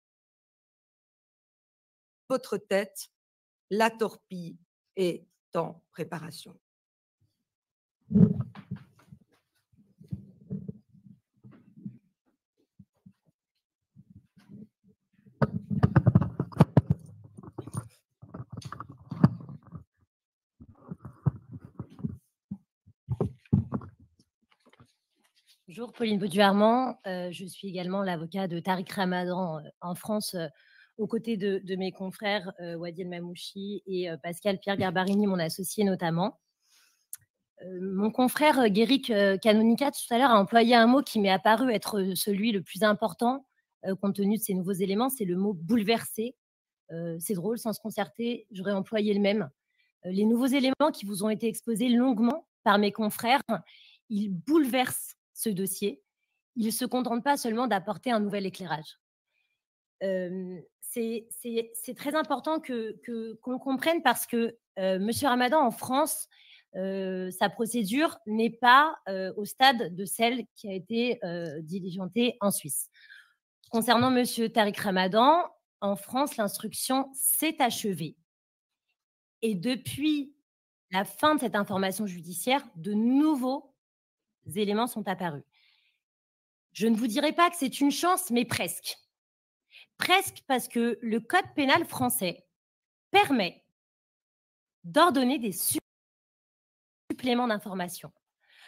votre tête. La torpille est en préparation. Bonjour, Pauline Baudu-Armand. Je suis également l'avocat de Tariq Ramadan en France, aux côtés de mes confrères Wadi El Mamouchi et Pascal Pierre Garbarini, mon associé notamment. Mon frère Guéric Canonica, tout à l'heure, a employé un mot qui m'est apparu être celui le plus important compte tenu de ces nouveaux éléments, c'est le mot « bouleversé ». C'est drôle, sans se concerter, j'aurais employé le même. Les nouveaux éléments qui vous ont été exposés longuement par mes confrères, ils bouleversent ce dossier. Ils ne se contentent pas seulement d'apporter un nouvel éclairage. C'est très important qu'on comprenne parce que M. Ramadan, en France, sa procédure n'est pas au stade de celle qui a été diligentée en Suisse. Concernant M. Tariq Ramadan, en France, l'instruction s'est achevée. Et depuis la fin de cette information judiciaire, de nouveaux éléments sont apparus. Je ne vous dirai pas que c'est une chance, mais presque. Presque parce que le code pénal français permet d'ordonner des suppléments d'information.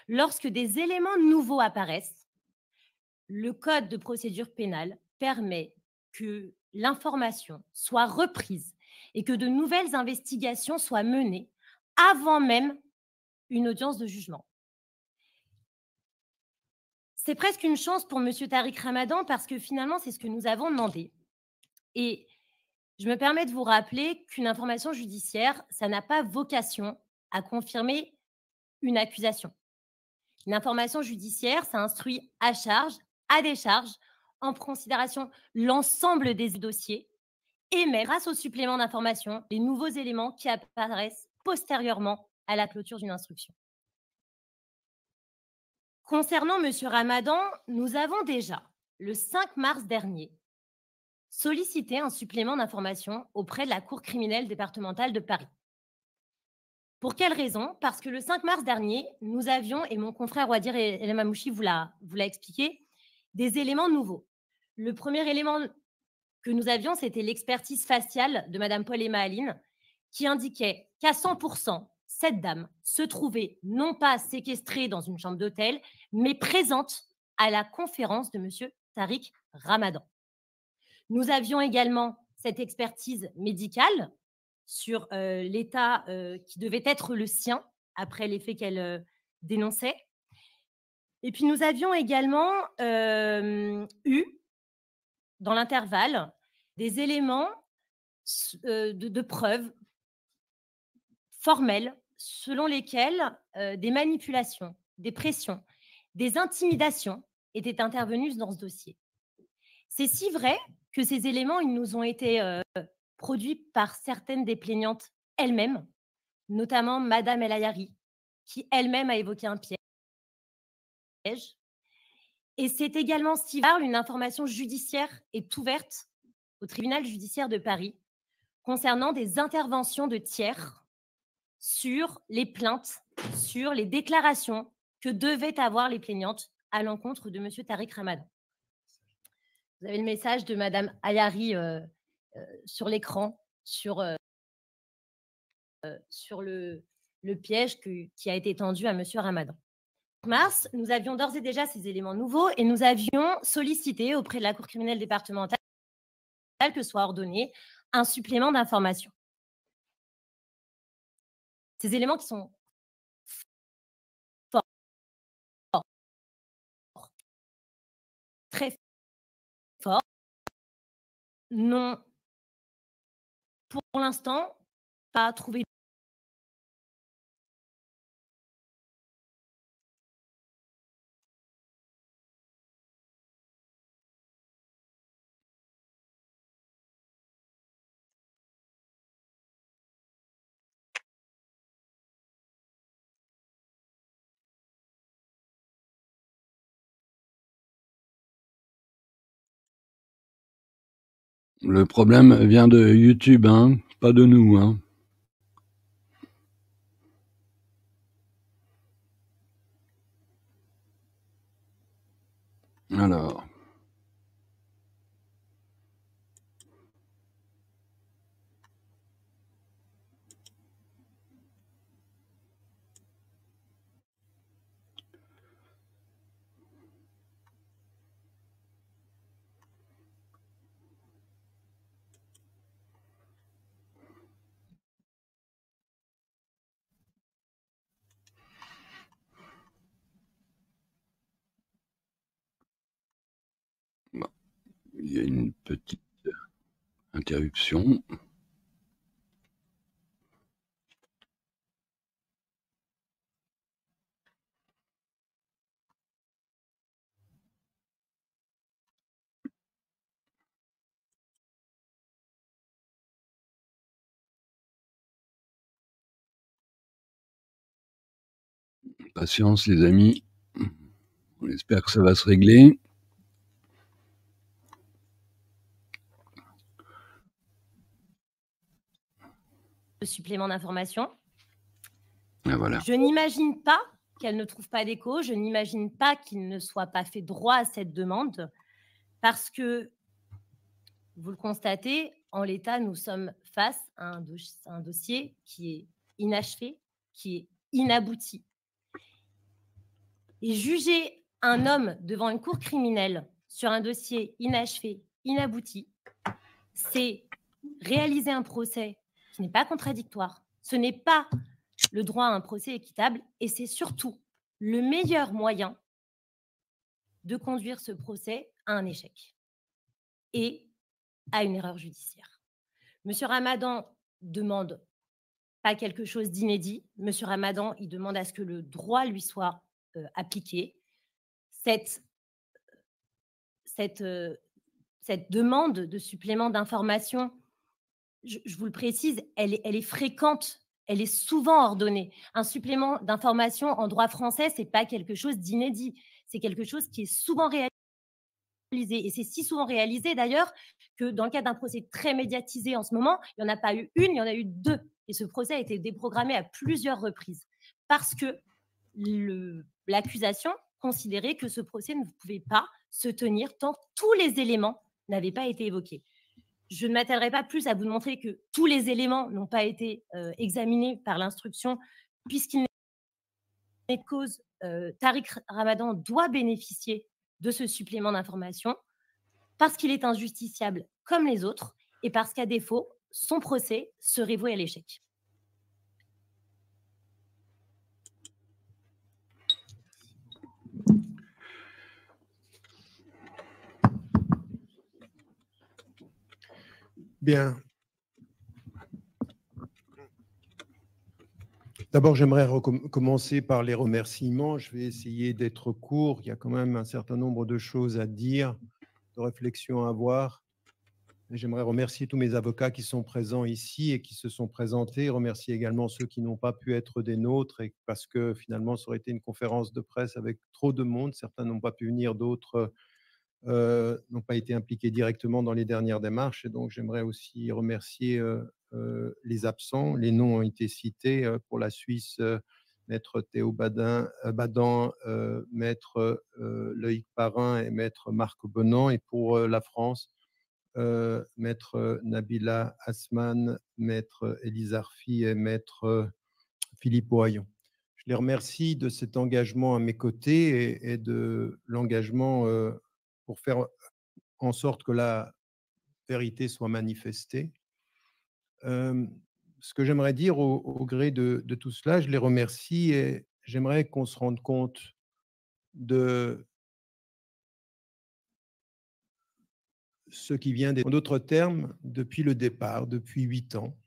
Lorsque des éléments nouveaux apparaissent, le code de procédure pénale permet que l'information soit reprise et que de nouvelles investigations soient menées avant même une audience de jugement. C'est presque une chance pour M. Tariq Ramadan parce que finalement, c'est ce que nous avons demandé. Et je me permets de vous rappeler qu'une information judiciaire, ça n'a pas vocation à confirmer une accusation. Une information judiciaire, ça instruit à charge, à décharge, en considération l'ensemble des dossiers et même grâce au supplément d'information, les nouveaux éléments qui apparaissent postérieurement à la clôture d'une instruction. Concernant M. Ramadan, nous avons déjà, le 5 mars dernier, sollicité un supplément d'information auprès de la Cour criminelle départementale de Paris. Pour quelle raison? Parce que le 5 mars dernier, nous avions, et mon confrère Wadir El Mamouchi vous l'a expliqué, des éléments nouveaux. Le premier élément que nous avions, c'était l'expertise faciale de Mme Paul Emma Aline, qui indiquait qu'à 100%, cette dame se trouvait non pas séquestrée dans une chambre d'hôtel, mais présente à la conférence de M. Tariq Ramadan. Nous avions également cette expertise médicale sur l'état qui devait être le sien après les faits qu'elle dénonçait. Et puis nous avions également eu, dans l'intervalle, des éléments de preuves formelles selon lesquelles des manipulations, des pressions, des intimidations étaient intervenues dans ce dossier. C'est si vrai que ces éléments, ils nous ont été produits par certaines des plaignantes elles-mêmes, notamment Madame El Ayari, qui elle-même a évoqué un piège. Et c'est également cet hiver, une information judiciaire est ouverte au tribunal judiciaire de Paris concernant des interventions de tiers sur les plaintes, sur les déclarations que devaient avoir les plaignantes à l'encontre de M. Tariq Ramadan. Vous avez le message de Mme Ayari sur l'écran, sur le piège qui a été tendu à M. Ramadan. En mars, nous avions d'ores et déjà ces éléments nouveaux et nous avions sollicité auprès de la Cour criminelle départementale que soit ordonné un supplément d'information. Ces éléments qui sont forts, très forts, n'ont pour l'instant pas trouvé. Le problème vient de YouTube, hein, pas de nous, hein. Alors. Bon. Il y a une petite interruption. Patience, les amis. On espère que ça va se régler. Le supplément d'information. Ah, voilà. Je n'imagine pas qu'elle ne trouve pas d'écho. Je n'imagine pas qu'il ne soit pas fait droit à cette demande parce que, vous le constatez, en l'état, nous sommes face à un dossier qui est inachevé, qui est inabouti. Et juger un homme devant une cour criminelle sur un dossier inachevé, inabouti, c'est réaliser un procès qui n'est pas contradictoire. Ce n'est pas le droit à un procès équitable et c'est surtout le meilleur moyen de conduire ce procès à un échec et à une erreur judiciaire. Monsieur Ramadan demande pas quelque chose d'inédit. Monsieur Ramadan, il demande à ce que le droit lui soit appliqué. Cette demande de supplément d'information, je vous le précise, elle est fréquente, elle est souvent ordonnée. Un supplément d'information en droit français, ce n'est pas quelque chose d'inédit, c'est quelque chose qui est souvent réalisé. Et c'est si souvent réalisé d'ailleurs que dans le cadre d'un procès très médiatisé en ce moment, il n'y en a pas eu une, il y en a eu deux. Et ce procès a été déprogrammé à plusieurs reprises parce que l'accusation considérait que ce procès ne pouvait pas se tenir tant que tous les éléments n'avaient pas été évoqués. Je ne m'attellerai pas plus à vous montrer que tous les éléments n'ont pas été examinés par l'instruction puisqu'il n'est de cause, Tariq Ramadan doit bénéficier de ce supplément d'information parce qu'il est injusticiable comme les autres et parce qu'à défaut, son procès serait voué à l'échec. Bien. D'abord, j'aimerais commencer par les remerciements. Je vais essayer d'être court. Il y a quand même un certain nombre de choses à dire, de réflexions à avoir. J'aimerais remercier tous mes avocats qui sont présents ici et qui se sont présentés. Remercier également ceux qui n'ont pas pu être des nôtres et parce que finalement, ça aurait été une conférence de presse avec trop de monde. Certains n'ont pas pu venir, d'autres n'ont pas été impliqués directement dans les dernières démarches. Et donc, j'aimerais aussi remercier les absents. Les noms ont été cités pour la Suisse. Maître Théo Badan, Maître Loïc Parrain et Maître Marc Bonan. Et pour la France, Maître Nabila Asman, Maître Élise Arfi et Maître Philippe Ohaillon. Je les remercie de cet engagement à mes côtés et de l'engagement pour faire en sorte que la vérité soit manifestée. Ce que j'aimerais dire au gré de tout cela, je les remercie et j'aimerais qu'on se rende compte de ce qui vient en d'autres termes, depuis le départ, depuis 8 ans,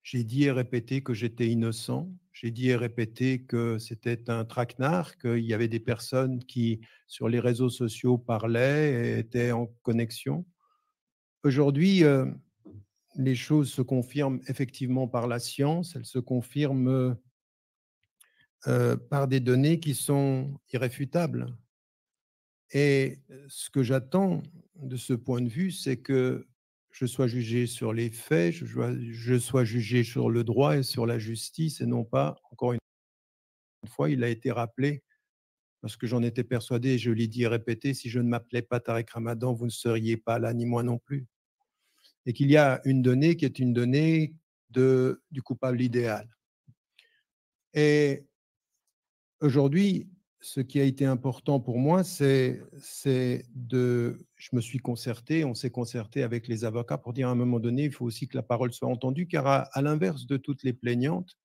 j'ai dit et répété que j'étais innocent. J'ai dit et répété que c'était un traquenard, qu'il y avait des personnes qui, sur les réseaux sociaux, parlaient et étaient en connexion. Aujourd'hui, les choses se confirment effectivement par la science, elles se confirment par des données qui sont irréfutables. Et ce que j'attends de ce point de vue, c'est que je sois jugé sur les faits, je sois jugé sur le droit et sur la justice, et non pas, encore une fois, il a été rappelé, parce que j'en étais persuadé, et je l'ai dit et répété, si je ne m'appelais pas Tarek Ramadan, vous ne seriez pas là, ni moi non plus. Et qu'il y a une donnée qui est une donnée du coupable idéal. Et aujourd'hui, ce qui a été important pour moi, je me suis concerté, on s'est concerté avec les avocats pour dire à un moment donné, il faut aussi que la parole soit entendue, car à l'inverse de toutes les plaignantes,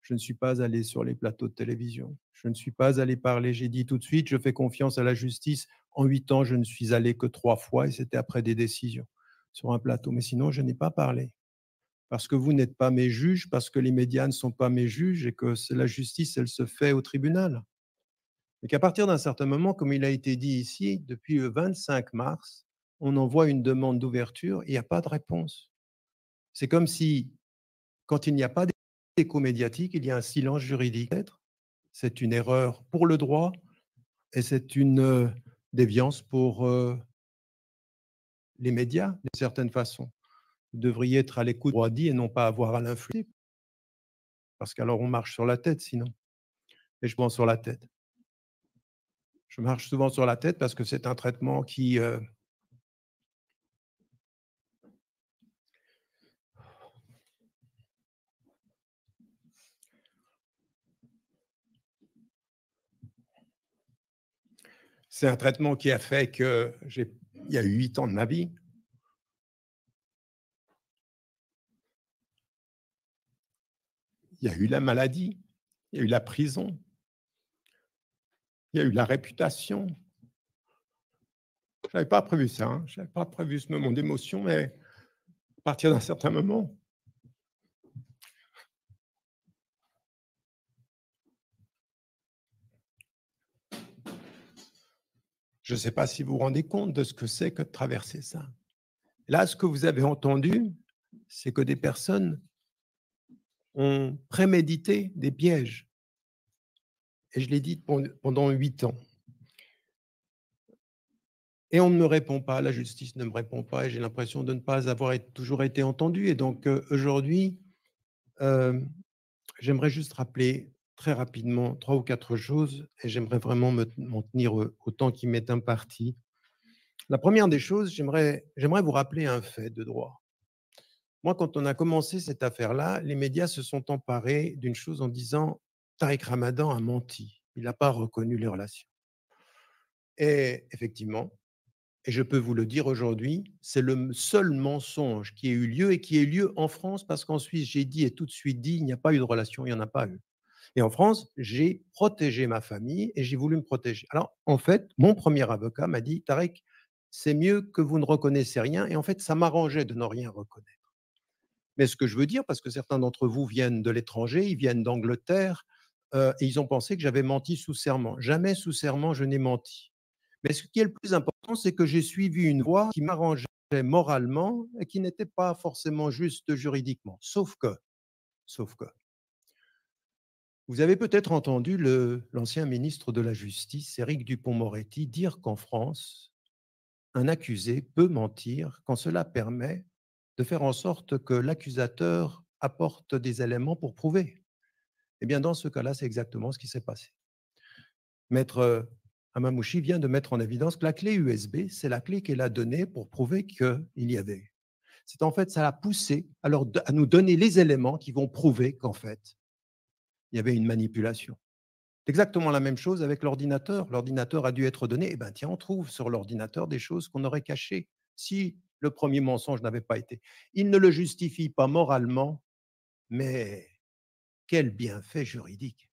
je ne suis pas allé sur les plateaux de télévision, je ne suis pas allé parler, j'ai dit tout de suite, je fais confiance à la justice. En 8 ans, je ne suis allé que 3 fois et c'était après des décisions sur un plateau. Mais sinon, je n'ai pas parlé. Parce que vous n'êtes pas mes juges, parce que les médias ne sont pas mes juges et que la justice, elle se fait au tribunal. Et qu'à partir d'un certain moment, comme il a été dit ici, depuis le 25 mars, on envoie une demande d'ouverture et il n'y a pas de réponse. C'est comme si, quand il n'y a pas d'écho médiatique, il y a un silence juridique. C'est une erreur pour le droit et c'est une déviance pour les médias, d'une certaine façon. Vous devriez être à l'écoute du droit dit et non pas avoir à l'influer. Parce qu'alors on marche sur la tête sinon. Et je pense sur la tête. Je marche souvent sur la tête parce que c'est un traitement qui c'est un traitement qui a fait que il y a eu 8 ans de ma vie. Il y a eu la maladie, il y a eu la prison, il y a eu la réputation. Je n'avais pas prévu ça, hein. Je n'avais pas prévu ce moment d'émotion, mais à partir d'un certain moment, je ne sais pas si vous vous rendez compte de ce que c'est que de traverser ça. Là, ce que vous avez entendu, c'est que des personnes ont prémédité des pièges. Et je l'ai dit pendant 8 ans. Et on ne me répond pas, la justice ne me répond pas, et j'ai l'impression de ne pas avoir toujours été entendu. Et donc, aujourd'hui, j'aimerais juste rappeler très rapidement 3 ou 4 choses, et j'aimerais vraiment m'en tenir au temps qui m'est imparti. La première des choses, j'aimerais vous rappeler un fait de droit. Moi, quand on a commencé cette affaire-là, les médias se sont emparés d'une chose en disant « Tarek Ramadan a menti, il n'a pas reconnu les relations ». Et effectivement, et je peux vous le dire aujourd'hui, c'est le seul mensonge qui ait eu lieu et qui ait eu lieu en France, parce qu'en Suisse, j'ai dit et tout de suite dit, il n'y a pas eu de relation, il n'y en a pas eu. Et en France, j'ai protégé ma famille et j'ai voulu me protéger. Alors, en fait, mon premier avocat m'a dit, Tarek, c'est mieux que vous ne reconnaissiez rien. Et en fait, ça m'arrangeait de ne rien reconnaître. Mais ce que je veux dire, parce que certains d'entre vous viennent de l'étranger, ils viennent d'Angleterre, et ils ont pensé que j'avais menti sous serment. Jamais sous serment, je n'ai menti. Mais ce qui est le plus important, c'est que j'ai suivi une voie qui m'arrangeait moralement et qui n'était pas forcément juste juridiquement. Sauf que, vous avez peut-être entendu l'ancien ministre de la Justice, Éric Dupond-Moretti, dire qu'en France, un accusé peut mentir quand cela permet de faire en sorte que l'accusateur apporte des éléments pour prouver. Eh bien, dans ce cas-là, c'est exactement ce qui s'est passé. Maître Hamamouchi vient de mettre en évidence que la clé USB, c'est la clé qu'elle a donnée pour prouver qu'il y avait. C'est en fait, ça l'a poussé à nous donner les éléments qui vont prouver qu'en fait, il y avait une manipulation. C'est exactement la même chose avec l'ordinateur. L'ordinateur a dû être donné. Eh bien, tiens, on trouve sur l'ordinateur des choses qu'on aurait cachées si le premier mensonge n'avait pas été. Il ne le justifie pas moralement, mais quel bienfait juridique.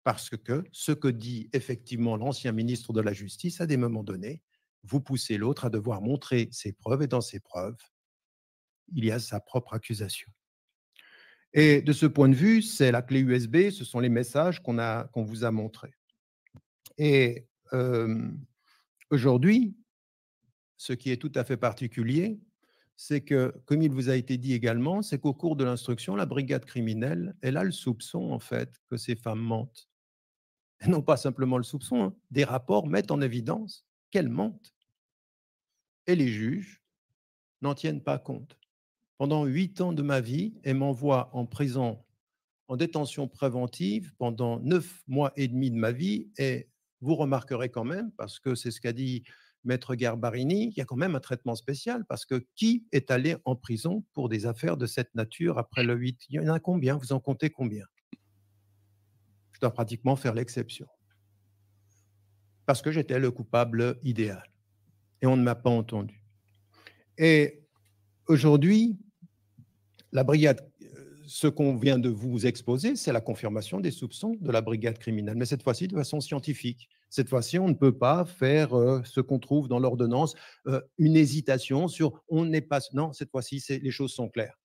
Parce que ce que dit effectivement l'ancien ministre de la Justice, à des moments donnés, vous poussez l'autre à devoir montrer ses preuves, et dans ses preuves, il y a sa propre accusation. Et de ce point de vue, c'est la clé USB, ce sont les messages qu'on vous a montrés. Et aujourd'hui, ce qui est tout à fait particulier, c'est que, comme il vous a été dit également, c'est qu'au cours de l'instruction, la brigade criminelle, elle a le soupçon, en fait, que ces femmes mentent. Et non pas simplement le soupçon, hein, des rapports mettent en évidence qu'elles mentent. Et les juges n'en tiennent pas compte. Pendant 8 ans de ma vie, elle m'envoie en prison, en détention préventive, pendant 9 mois et demi de ma vie. Et vous remarquerez quand même, parce que c'est ce qu'a dit Maître Garbarini, qu'il y a quand même un traitement spécial, parce que qui est allé en prison pour des affaires de cette nature après le 8? Il y en a combien? Vous en comptez combien? Je dois pratiquement faire l'exception. Parce que j'étais le coupable idéal. Et on ne m'a pas entendu. Et aujourd'hui, la brigade, ce qu'on vient de vous exposer, c'est la confirmation des soupçons de la brigade criminelle, mais cette fois-ci de façon scientifique. Cette fois-ci, on ne peut pas faire ce qu'on trouve dans l'ordonnance, une hésitation sur on n'est pas. Non, cette fois-ci, les choses sont claires.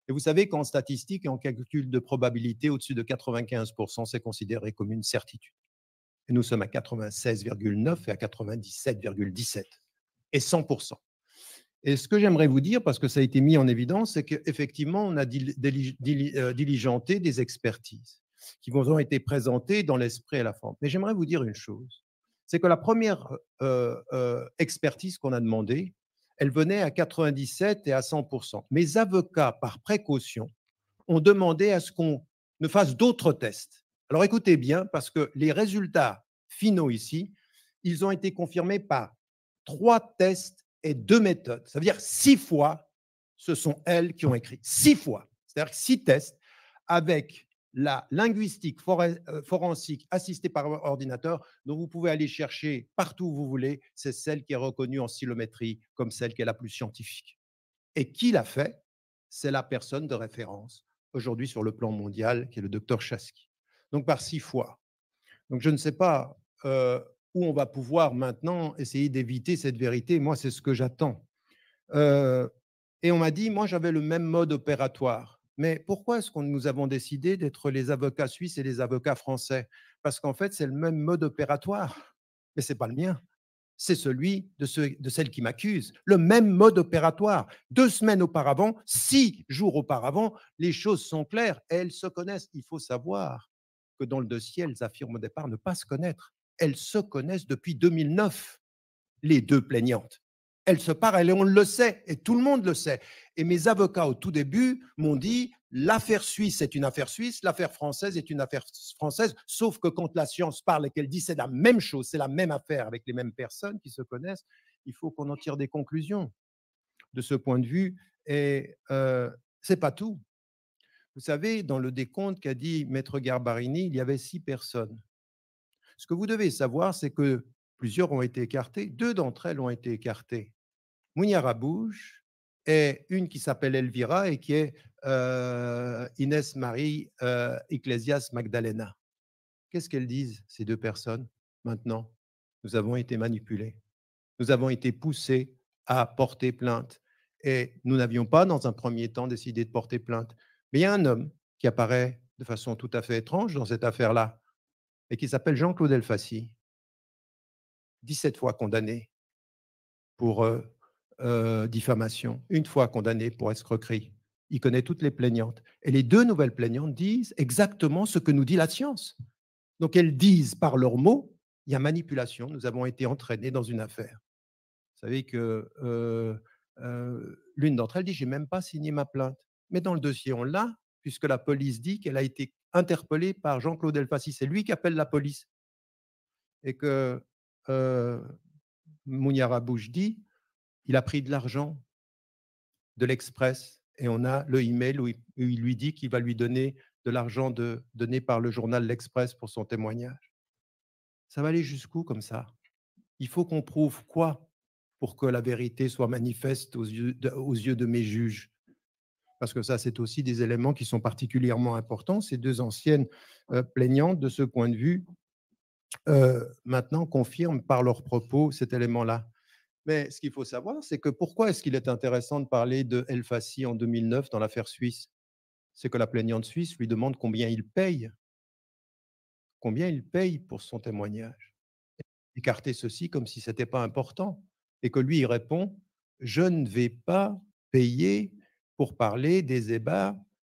Et vous savez qu'en statistique et en calcul de probabilité, au-dessus de 95%, c'est considéré comme une certitude. Et nous sommes à 96,9 et à 97,17 et 100%. Et ce que j'aimerais vous dire, parce que ça a été mis en évidence, c'est qu'effectivement, on a diligenté des expertises qui vous ont été présentées dans l'esprit et à la forme. Mais j'aimerais vous dire une chose, c'est que la première expertise qu'on a demandée, elle venait à 97 et à 100%. Mes avocats, par précaution, ont demandé à ce qu'on ne fasse d'autres tests. Alors écoutez bien, parce que les résultats finaux ici, ils ont été confirmés par 3 tests et 2 méthodes. Ça veut dire 6 fois, ce sont elles qui ont écrit. 6 fois. C'est-à-dire 6 tests avec la linguistique forensique assistée par ordinateur, dont vous pouvez aller chercher partout où vous voulez. C'est celle qui est reconnue en stylométrie comme celle qui est la plus scientifique. Et qui l'a fait? C'est la personne de référence aujourd'hui sur le plan mondial, qui est le docteur Chasky. Donc par 6 fois. Donc je ne sais pas où on va pouvoir maintenant essayer d'éviter cette vérité. Moi, c'est ce que j'attends. Et on m'a dit, moi, j'avais le même mode opératoire. Mais pourquoi est-ce que nous avons décidé d'être les avocats suisses et les avocats français? Parce qu'en fait, c'est le même mode opératoire. Mais ce n'est pas le mien. C'est celui de celle qui m'accuse. Le même mode opératoire. 2 semaines auparavant, 6 jours auparavant, les choses sont claires et elles se connaissent. Il faut savoir que dans le dossier, elles affirment au départ ne pas se connaître. Elles se connaissent depuis 2009, les 2 plaignantes. Elles se parlent et on le sait, et tout le monde le sait. Et mes avocats, au tout début, m'ont dit l'affaire suisse est une affaire suisse, l'affaire française est une affaire française, sauf que quand la science parle et qu'elle dit c'est la même chose, c'est la même affaire avec les mêmes personnes qui se connaissent, il faut qu'on en tire des conclusions de ce point de vue. Et ce n'est pas tout. Vous savez, dans le décompte qu'a dit Maître Garbarini, il y avait 6 personnes. Ce que vous devez savoir, c'est que plusieurs ont été écartées. 2 d'entre elles ont été écartées. Mounia Rabouche et une qui s'appelle Elvira et qui est Inès Marie Iglesias Magdalena. Qu'est-ce qu'elles disent, ces 2 personnes, maintenant? Nous avons été manipulés. Nous avons été poussés à porter plainte. Et nous n'avions pas, dans un premier temps, décidé de porter plainte. Mais il y a un homme qui apparaît de façon tout à fait étrange dans cette affaire-là et qui s'appelle Jean-Claude Elfassi, 17 fois condamné pour diffamation, une fois condamné pour escroquerie. Il connaît toutes les plaignantes. Et les 2 nouvelles plaignantes disent exactement ce que nous dit la science. Donc, elles disent par leurs mots, il y a manipulation, nous avons été entraînés dans une affaire. Vous savez que l'une d'entre elles dit, j'ai même pas signé ma plainte. Mais dans le dossier, on l'a, puisque la police dit qu'elle a été interpellée par Jean-Claude Elfassi. C'est lui qui appelle la police. Et que Mouniara Bouche dit, il a pris de l'argent de l'Express et on a le email où il lui dit qu'il va lui donner de l'argent donné par le journal L'Express pour son témoignage. Ça va aller jusqu'où comme ça? Il faut qu'on prouve quoi pour que la vérité soit manifeste aux yeux de mes juges? Parce que ça, c'est aussi des éléments qui sont particulièrement importants. Ces 2 anciennes plaignantes, de ce point de vue, maintenant confirment par leurs propos cet élément-là. Mais ce qu'il faut savoir, c'est que pourquoi est-ce qu'il est intéressant de parler de Elfassi en 2009 dans l'affaire suisse? C'est que la plaignante suisse lui demande combien il paye pour son témoignage. Écarter ceci comme si ce n'était pas important. Et que lui, il répond, je ne vais pas payer pour parler des ébats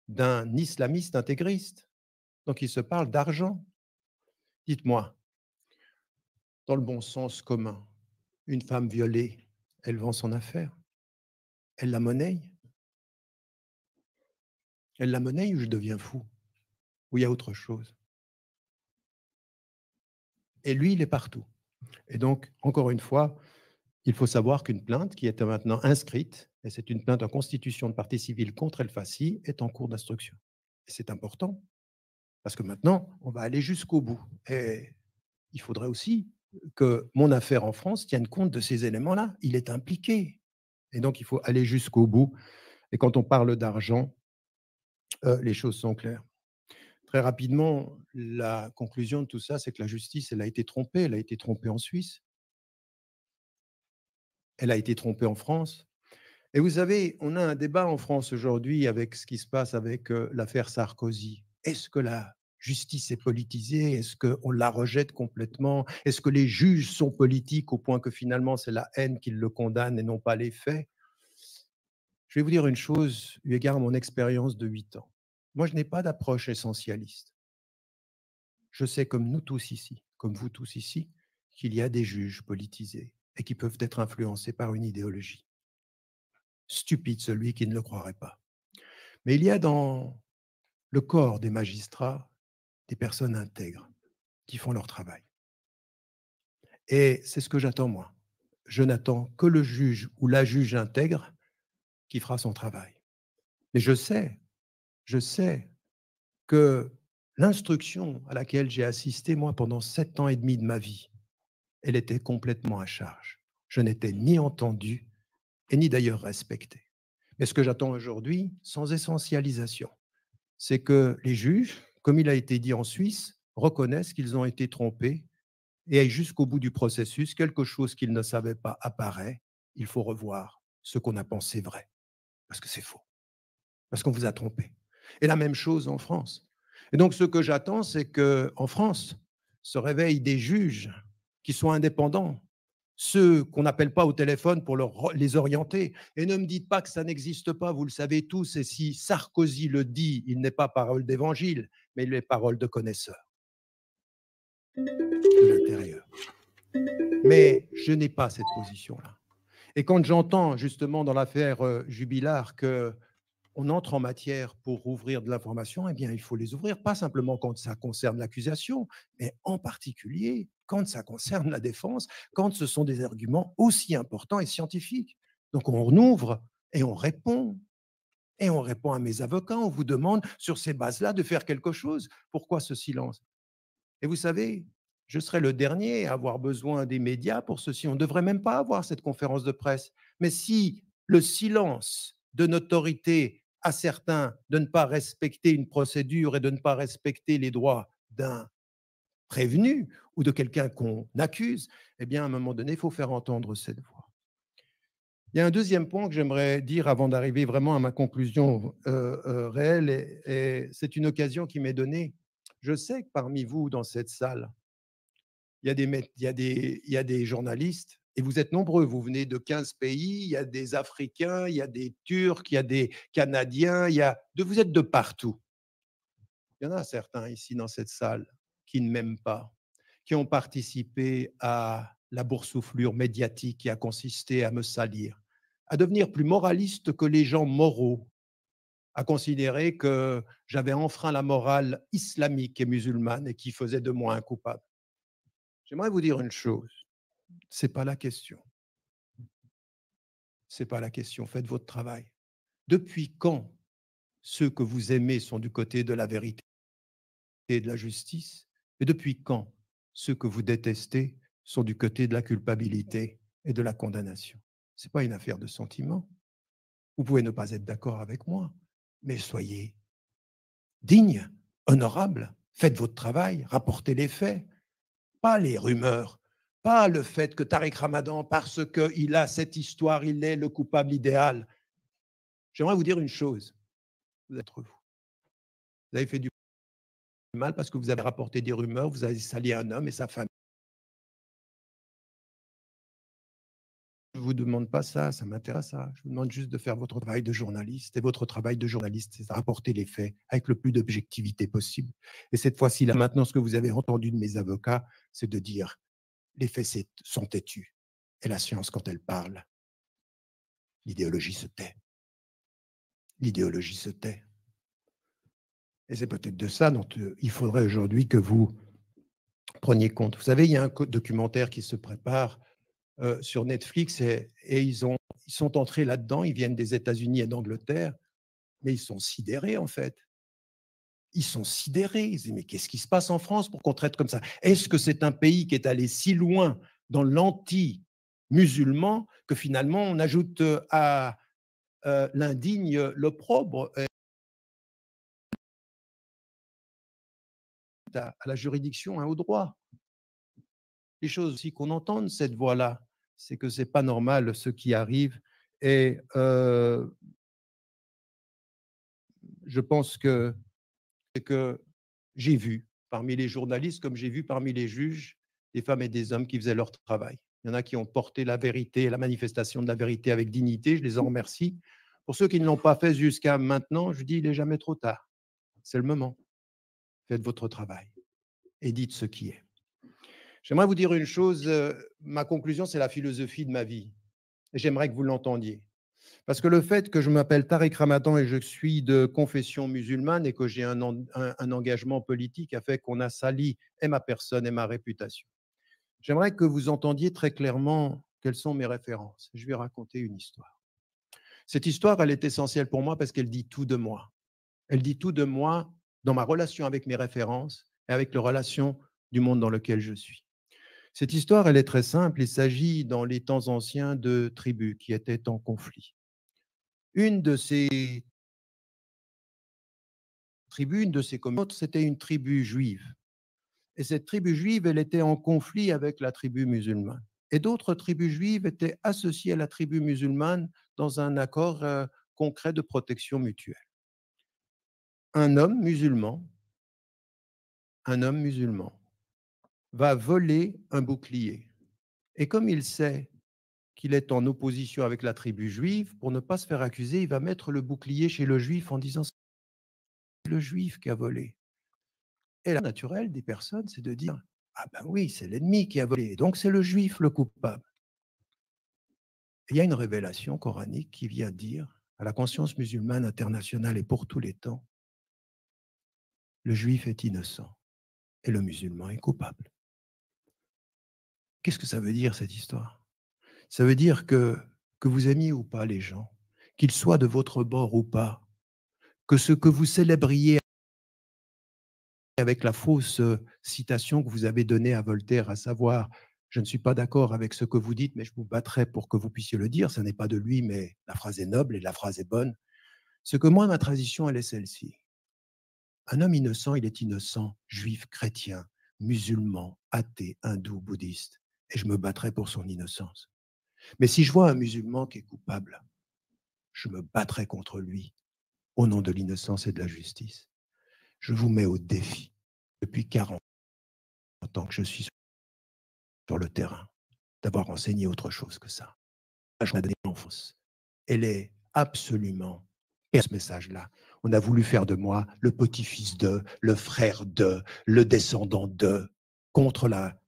d'un islamiste intégriste. Donc, il se parle d'argent. Dites-moi, dans le bon sens commun, une femme violée, elle vend son affaire, elle la monnaie. Elle la monnaie ou je deviens fou? Ou il y a autre chose? Et lui, il est partout. Et donc, encore une fois, il faut savoir qu'une plainte qui est maintenant inscrite, et c'est une plainte en constitution de partie civile contre Elfassi, est en cours d'instruction. Et c'est important, parce que maintenant, on va aller jusqu'au bout. Et il faudrait aussi que mon affaire en France tienne compte de ces éléments-là. Il est impliqué. Et donc, il faut aller jusqu'au bout. Et quand on parle d'argent, les choses sont claires. Très rapidement, la conclusion de tout ça, c'est que la justice, elle a été trompée. Elle a été trompée en Suisse. Elle a été trompée en France. Et vous savez, on a un débat en France aujourd'hui avec ce qui se passe avec l'affaire Sarkozy. Est-ce que la justice est politisée? Est-ce qu'on la rejette complètement? Est-ce que les juges sont politiques au point que finalement c'est la haine qui le condamne et non pas les faits? Je vais vous dire une chose, eu égard à mon expérience de 8 ans. Moi, je n'ai pas d'approche essentialiste. Je sais, comme nous tous ici, comme vous tous ici, qu'il y a des juges politisés et qui peuvent être influencés par une idéologie. Stupide celui qui ne le croirait pas. Mais il y a dans le corps des magistrats des personnes intègres qui font leur travail. Et c'est ce que j'attends moi. Je n'attends que le juge ou la juge intègre qui fera son travail. Mais je sais que l'instruction à laquelle j'ai assisté, moi, pendant 7 ans et demi de ma vie, elle était complètement à charge. Je n'étais ni entendu et ni d'ailleurs respecté. Mais ce que j'attends aujourd'hui, sans essentialisation, c'est que les juges, comme il a été dit en Suisse, reconnaissent qu'ils ont été trompés et aillent jusqu'au bout du processus. Quelque chose qu'ils ne savaient pas apparaît, il faut revoir ce qu'on a pensé vrai, parce que c'est faux, parce qu'on vous a trompé. Et la même chose en France. Et donc, ce que j'attends, c'est qu'en France, se réveillent des juges qui soient indépendants, ceux qu'on n'appelle pas au téléphone pour les orienter. Et ne me dites pas que ça n'existe pas, vous le savez tous, et si Sarkozy le dit, il n'est pas parole d'évangile, mais il est parole de connaisseur de l'intérieur. Mais je n'ai pas cette position-là. Et quand j'entends justement dans l'affaire Jubilard qu'on entre en matière pour ouvrir de l'information, eh bien, il faut les ouvrir, pas simplement quand ça concerne l'accusation, mais en particulier quand ça concerne la défense, quand ce sont des arguments aussi importants et scientifiques. Donc, on ouvre et on répond. Et on répond à mes avocats, on vous demande sur ces bases-là de faire quelque chose. Pourquoi ce silence? Et vous savez, je serai le dernier à avoir besoin des médias pour ceci. On ne devrait même pas avoir cette conférence de presse. Mais si le silence d'une autorité à certains de ne pas respecter une procédure et de ne pas respecter les droits d'un prévenu ou de quelqu'un qu'on accuse, eh bien, à un moment donné, il faut faire entendre cette voix. Il y a un deuxième point que j'aimerais dire avant d'arriver vraiment à ma conclusion réelle, et c'est une occasion qui m'est donnée. Je sais que parmi vous, dans cette salle, il y a des journalistes Et vous êtes nombreux, vous venez de 15 pays, il y a des Africains, il y a des Turcs, il y a des Canadiens, vous êtes de partout. Il y en a certains ici dans cette salle qui ne m'aiment pas, qui ont participé à la boursouflure médiatique qui a consisté à me salir, à devenir plus moraliste que les gens moraux, à considérer que j'avais enfreint la morale islamique et musulmane et qui faisait de moi un coupable. J'aimerais vous dire une chose, ce n'est pas la question. Ce n'est pas la question, faites votre travail. Depuis quand ceux que vous aimez sont du côté de la vérité et de la justice? Et depuis quand ceux que vous détestez sont du côté de la culpabilité et de la condamnation? Ce n'est pas une affaire de sentiment. Vous pouvez ne pas être d'accord avec moi, mais soyez digne, honorable, faites votre travail, rapportez les faits, pas les rumeurs, pas le fait que Tariq Ramadan, parce qu'il a cette histoire, il est le coupable idéal. J'aimerais vous dire une chose, vous êtes vous. Vous avez fait du mal parce que vous avez rapporté des rumeurs, vous avez sali un homme et sa famille. Je ne vous demande pas ça, ça m'intéresse ça. Je vous demande juste de faire votre travail de journaliste. Et votre travail de journaliste, c'est de rapporter les faits avec le plus d'objectivité possible. Et cette fois-ci, là, maintenant, ce que vous avez entendu de mes avocats, c'est de dire les faits sont têtus. Et la science, quand elle parle, l'idéologie se tait. L'idéologie se tait. Et c'est peut-être de ça dont il faudrait aujourd'hui que vous preniez compte. Vous savez, il y a un documentaire qui se prépare sur Netflix et ils sont entrés là-dedans, ils viennent des États-Unis et d'Angleterre, mais ils sont sidérés en fait. Ils sont sidérés. Ils se disent, mais qu'est-ce qui se passe en France pour qu'on traite comme ça? Est-ce que c'est un pays qui est allé si loin dans l'anti-musulman que finalement on ajoute à l'indigne l'opprobre à la juridiction, au droit? Les choses aussi qu'on entende cette voix-là, c'est que ce n'est pas normal ce qui arrive. Et je pense que j'ai vu parmi les journalistes, comme j'ai vu parmi les juges, des femmes et des hommes qui faisaient leur travail. Il y en a qui ont porté la vérité, la manifestation de la vérité avec dignité, je les en remercie. Pour ceux qui ne l'ont pas fait jusqu'à maintenant, je dis, il n'est jamais trop tard. C'est le moment. Faites votre travail et dites ce qui est. J'aimerais vous dire une chose, ma conclusion, c'est la philosophie de ma vie. Et j'aimerais que vous l'entendiez. Parce que le fait que je m'appelle Tariq Ramadan et je suis de confession musulmane et que j'ai un engagement politique a fait qu'on a sali et ma personne et ma réputation. J'aimerais que vous entendiez très clairement quelles sont mes références. Je vais raconter une histoire. Cette histoire, elle est essentielle pour moi parce qu'elle dit tout de moi. Elle dit tout de moi dans ma relation avec mes références et avec la relation du monde dans lequel je suis. Cette histoire, elle est très simple. Il s'agit dans les temps anciens de tribus qui étaient en conflit. Une de ces tribus, une de ces communautés, c'était une tribu juive. Et cette tribu juive, elle était en conflit avec la tribu musulmane. Et d'autres tribus juives étaient associées à la tribu musulmane dans un accord concret de protection mutuelle. Un homme musulman va voler un bouclier. Et comme il sait qu'il est en opposition avec la tribu juive, pour ne pas se faire accuser, il va mettre le bouclier chez le juif en disant c'est le juif qui a volé. Et la naturelle des personnes, c'est de dire ah ben oui, c'est l'ennemi qui a volé, donc c'est le juif le coupable. Et il y a une révélation coranique qui vient dire à la conscience musulmane internationale et pour tous les temps, le juif est innocent et le musulman est coupable. Qu'est-ce que ça veut dire cette histoire? Ça veut dire que vous aimiez ou pas les gens, qu'ils soient de votre bord ou pas, que ce que vous célébriez avec la fausse citation que vous avez donnée à Voltaire, à savoir « je ne suis pas d'accord avec ce que vous dites, mais je vous battrai pour que vous puissiez le dire », ça n'est pas de lui, mais la phrase est noble et la phrase est bonne. Ce que moi, ma tradition, elle est celle-ci. Un homme innocent, il est innocent, juif, chrétien, musulman, athée, hindou, bouddhiste, et je me battrai pour son innocence. Mais si je vois un musulman qui est coupable, je me battrai contre lui au nom de l'innocence et de la justice. Je vous mets au défi depuis 40 ans que je suis sur le terrain. d'avoir enseigné autre chose que ça. Je donné l'enfance. Elle est absolument, et ce message-là, on a voulu faire de moi le petit-fils de, le frère de, le descendant de, contre la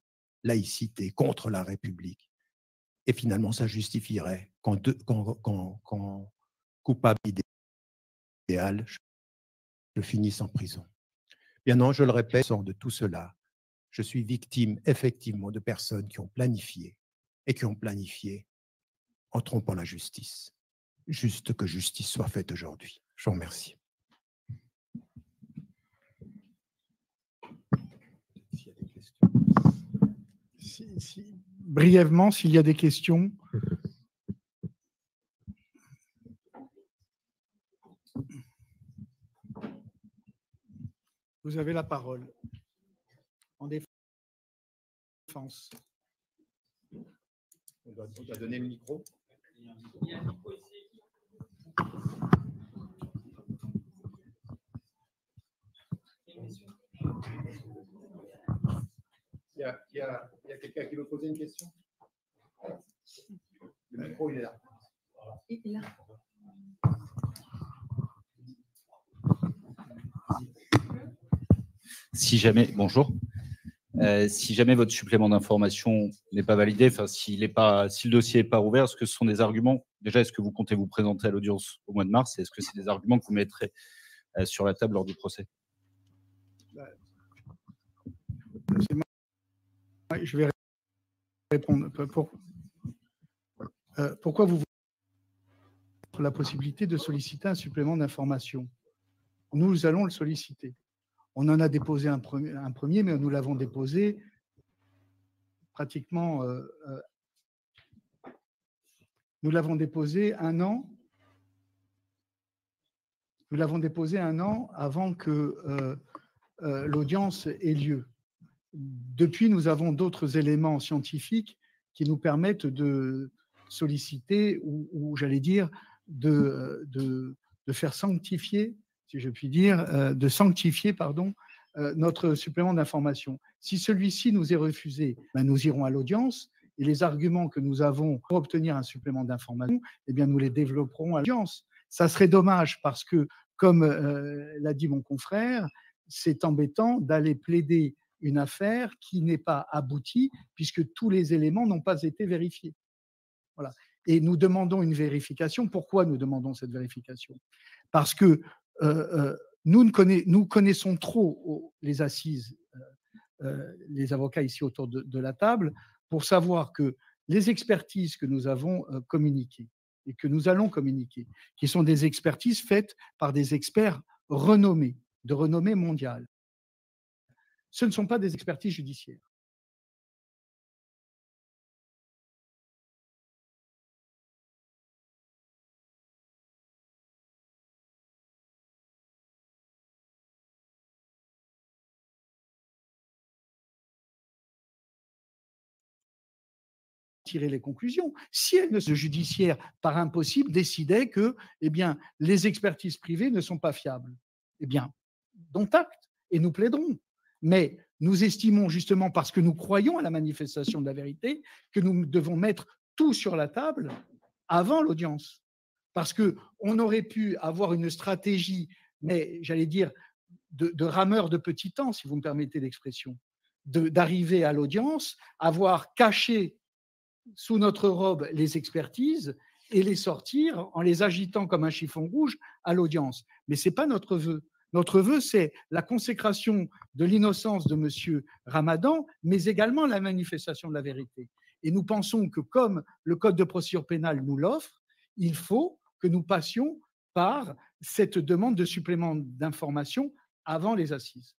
laïcité, contre la République. Et finalement, ça justifierait qu'en coupable idéal, je finisse en prison. Bien non, je le répète, sans de tout cela, je suis victime effectivement de personnes qui ont planifié en trompant la justice. Juste que justice soit faite aujourd'hui. Je vous remercie. Brièvement, s'il y a des questions. Vous avez la parole. En défense. On doit donner le micro. Il y a quelqu'un qui veut poser une question? Le micro, il est là. Il est là. Si jamais, bonjour. Si jamais votre supplément d'information n'est pas validé, enfin si le dossier n'est pas ouvert, est-ce que ce sont des arguments? Déjà, est-ce que vous comptez vous présenter à l'audience au mois de mars? Et est-ce que c'est des arguments que vous mettrez sur la table lors du procès? Je vais répondre. Pourquoi vous voulez la possibilité de solliciter un supplément d'information? Nous allons le solliciter. On en a déposé un premier, mais nous l'avons déposé pratiquement. Nous l'avons déposé un an. Nous l'avons déposé un an avant que l'audience ait lieu. Depuis, nous avons d'autres éléments scientifiques qui nous permettent de solliciter ou j'allais dire, de faire sanctifier, si je puis dire, de sanctifier, pardon, notre supplément d'information. Si celui-ci nous est refusé, ben nous irons à l'audience et les arguments que nous avons pour obtenir un supplément d'information, eh bien, nous les développerons à l'audience. Ça serait dommage parce que, comme l'a dit mon confrère, c'est embêtant d'aller plaider une affaire qui n'est pas aboutie puisque tous les éléments n'ont pas été vérifiés. Voilà. Et nous demandons une vérification. Pourquoi nous demandons cette vérification? Parce que nous connaissons trop les assises, les avocats ici autour de la table, pour savoir que les expertises que nous avons communiquées et que nous allons communiquer, qui sont des expertises faites par des experts renommés, de renommée mondiale, ce ne sont pas des expertises judiciaires. Tirer les conclusions. Si elles ne sont judiciaires par impossible décidait que eh bien, les expertises privées ne sont pas fiables, eh bien, dont acte, et nous plaiderons. Mais nous estimons justement, parce que nous croyons à la manifestation de la vérité, que nous devons mettre tout sur la table avant l'audience. Parce qu'on aurait pu avoir une stratégie, mais j'allais dire, de rameur de petit temps, si vous me permettez l'expression, d'arriver à l'audience, avoir caché sous notre robe les expertises et les sortir en les agitant comme un chiffon rouge à l'audience. Mais ce n'est pas notre vœu. Notre vœu, c'est la consécration de l'innocence de M. Ramadan, mais également la manifestation de la vérité. Et nous pensons que comme le Code de procédure pénale nous l'offre, il faut que nous passions par cette demande de supplément d'information avant les assises.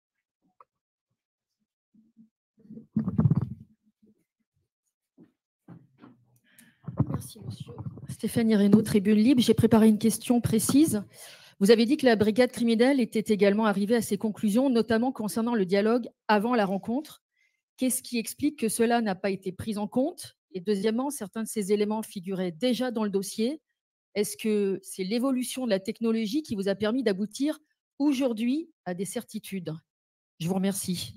Merci, monsieur. Stéphanie Reynaud, Tribune Libre. J'ai préparé une question précise. Vous avez dit que la brigade criminelle était également arrivée à ses conclusions, notamment concernant le dialogue avant la rencontre. Qu'est-ce qui explique que cela n'a pas été pris en compte? Et deuxièmement, certains de ces éléments figuraient déjà dans le dossier. Est-ce que c'est l'évolution de la technologie qui vous a permis d'aboutir aujourd'hui à des certitudes? Je vous remercie.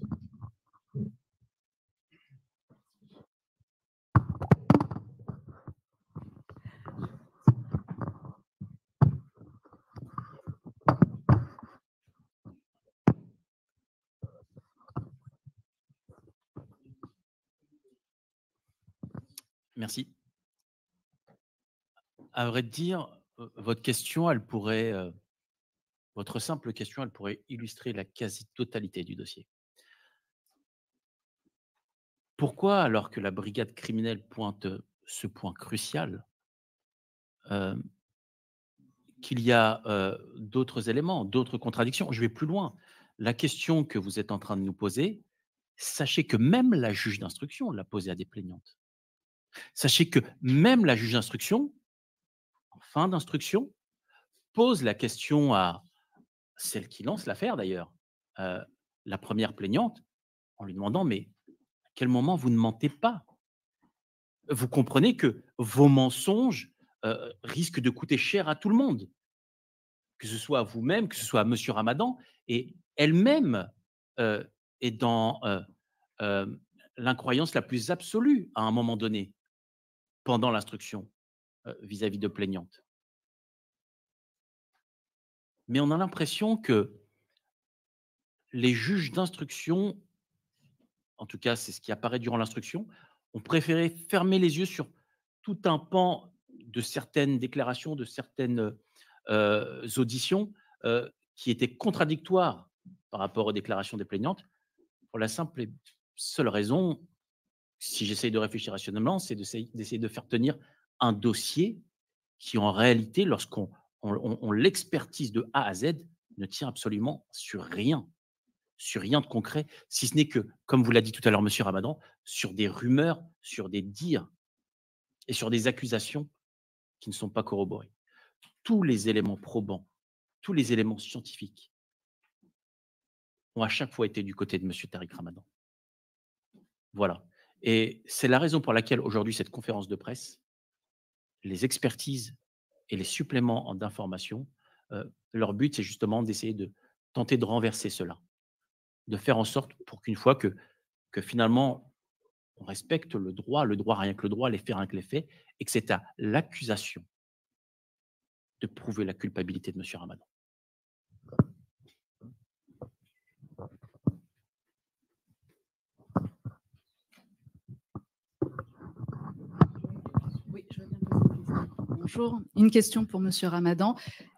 Merci. À vrai dire, votre question, elle pourrait, votre simple question, elle pourrait illustrer la quasi-totalité du dossier. Pourquoi, alors que la brigade criminelle pointe ce point crucial, qu'il y a d'autres éléments, d'autres contradictions? Je vais plus loin. La question que vous êtes en train de nous poser, sachez que même la juge d'instruction l'a posée à des plaignantes. Sachez que même la juge d'instruction, en fin d'instruction, pose la question à celle qui lance l'affaire d'ailleurs, la première plaignante, en lui demandant: «Mais à quel moment vous ne mentez pas? Vous comprenez que vos mensonges, risquent de coûter cher à tout le monde, que ce soit à vous-même, que ce soit à monsieur Ramadan», et elle-même, est dans, l'incroyance la plus absolue à un moment donné, pendant l'instruction, vis-à-vis de plaignantes. Mais on a l'impression que les juges d'instruction, en tout cas c'est ce qui apparaît durant l'instruction, ont préféré fermer les yeux sur tout un pan de certaines déclarations, de certaines auditions qui étaient contradictoires par rapport aux déclarations des plaignantes, pour la simple et seule raison, si j'essaye de réfléchir rationnellement, c'est d'essayer de faire tenir un dossier qui, en réalité, lorsqu'on on l'expertise de A à Z, ne tient absolument sur rien de concret, si ce n'est que, comme vous l'a dit tout à l'heure monsieur Ramadan, sur des rumeurs, sur des dires et sur des accusations qui ne sont pas corroborées. Tous les éléments probants, tous les éléments scientifiques ont à chaque fois été du côté de monsieur Tariq Ramadan. Voilà, et c'est la raison pour laquelle aujourd'hui cette conférence de presse, les expertises et les suppléments d'information, leur but c'est justement d'essayer de tenter de renverser cela, de faire en sorte pour qu'une fois que finalement on respecte le droit rien que le droit, les faits rien que les faits, et que c'est à l'accusation de prouver la culpabilité de monsieur Ramadan. Oui, je veux bien poser une question. Bonjour, une question pour monsieur Ramadan.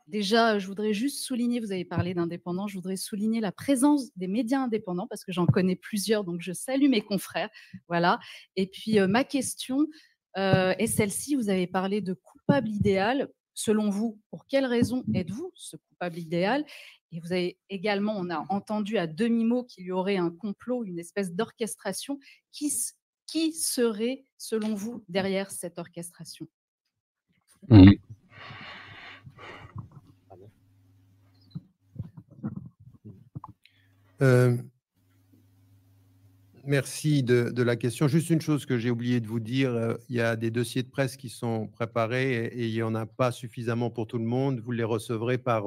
Déjà, je voudrais juste souligner, vous avez parlé d'indépendants, je voudrais souligner la présence des médias indépendants parce que j'en connais plusieurs, donc je salue mes confrères. Voilà. Et puis, ma question est celle-ci. Vous avez parlé de coupable idéal. Selon vous, pour quelle raison êtes-vous ce coupable idéal? Et vous avez également, on a entendu à demi-mot qu'il y aurait un complot, une espèce d'orchestration. Qui serait, selon vous, derrière cette orchestration? Mmh. Merci de la question. Juste une chose que j'ai oublié de vous dire, il y a des dossiers de presse qui sont préparés et il n'y en a pas suffisamment pour tout le monde. Vous les recevrez par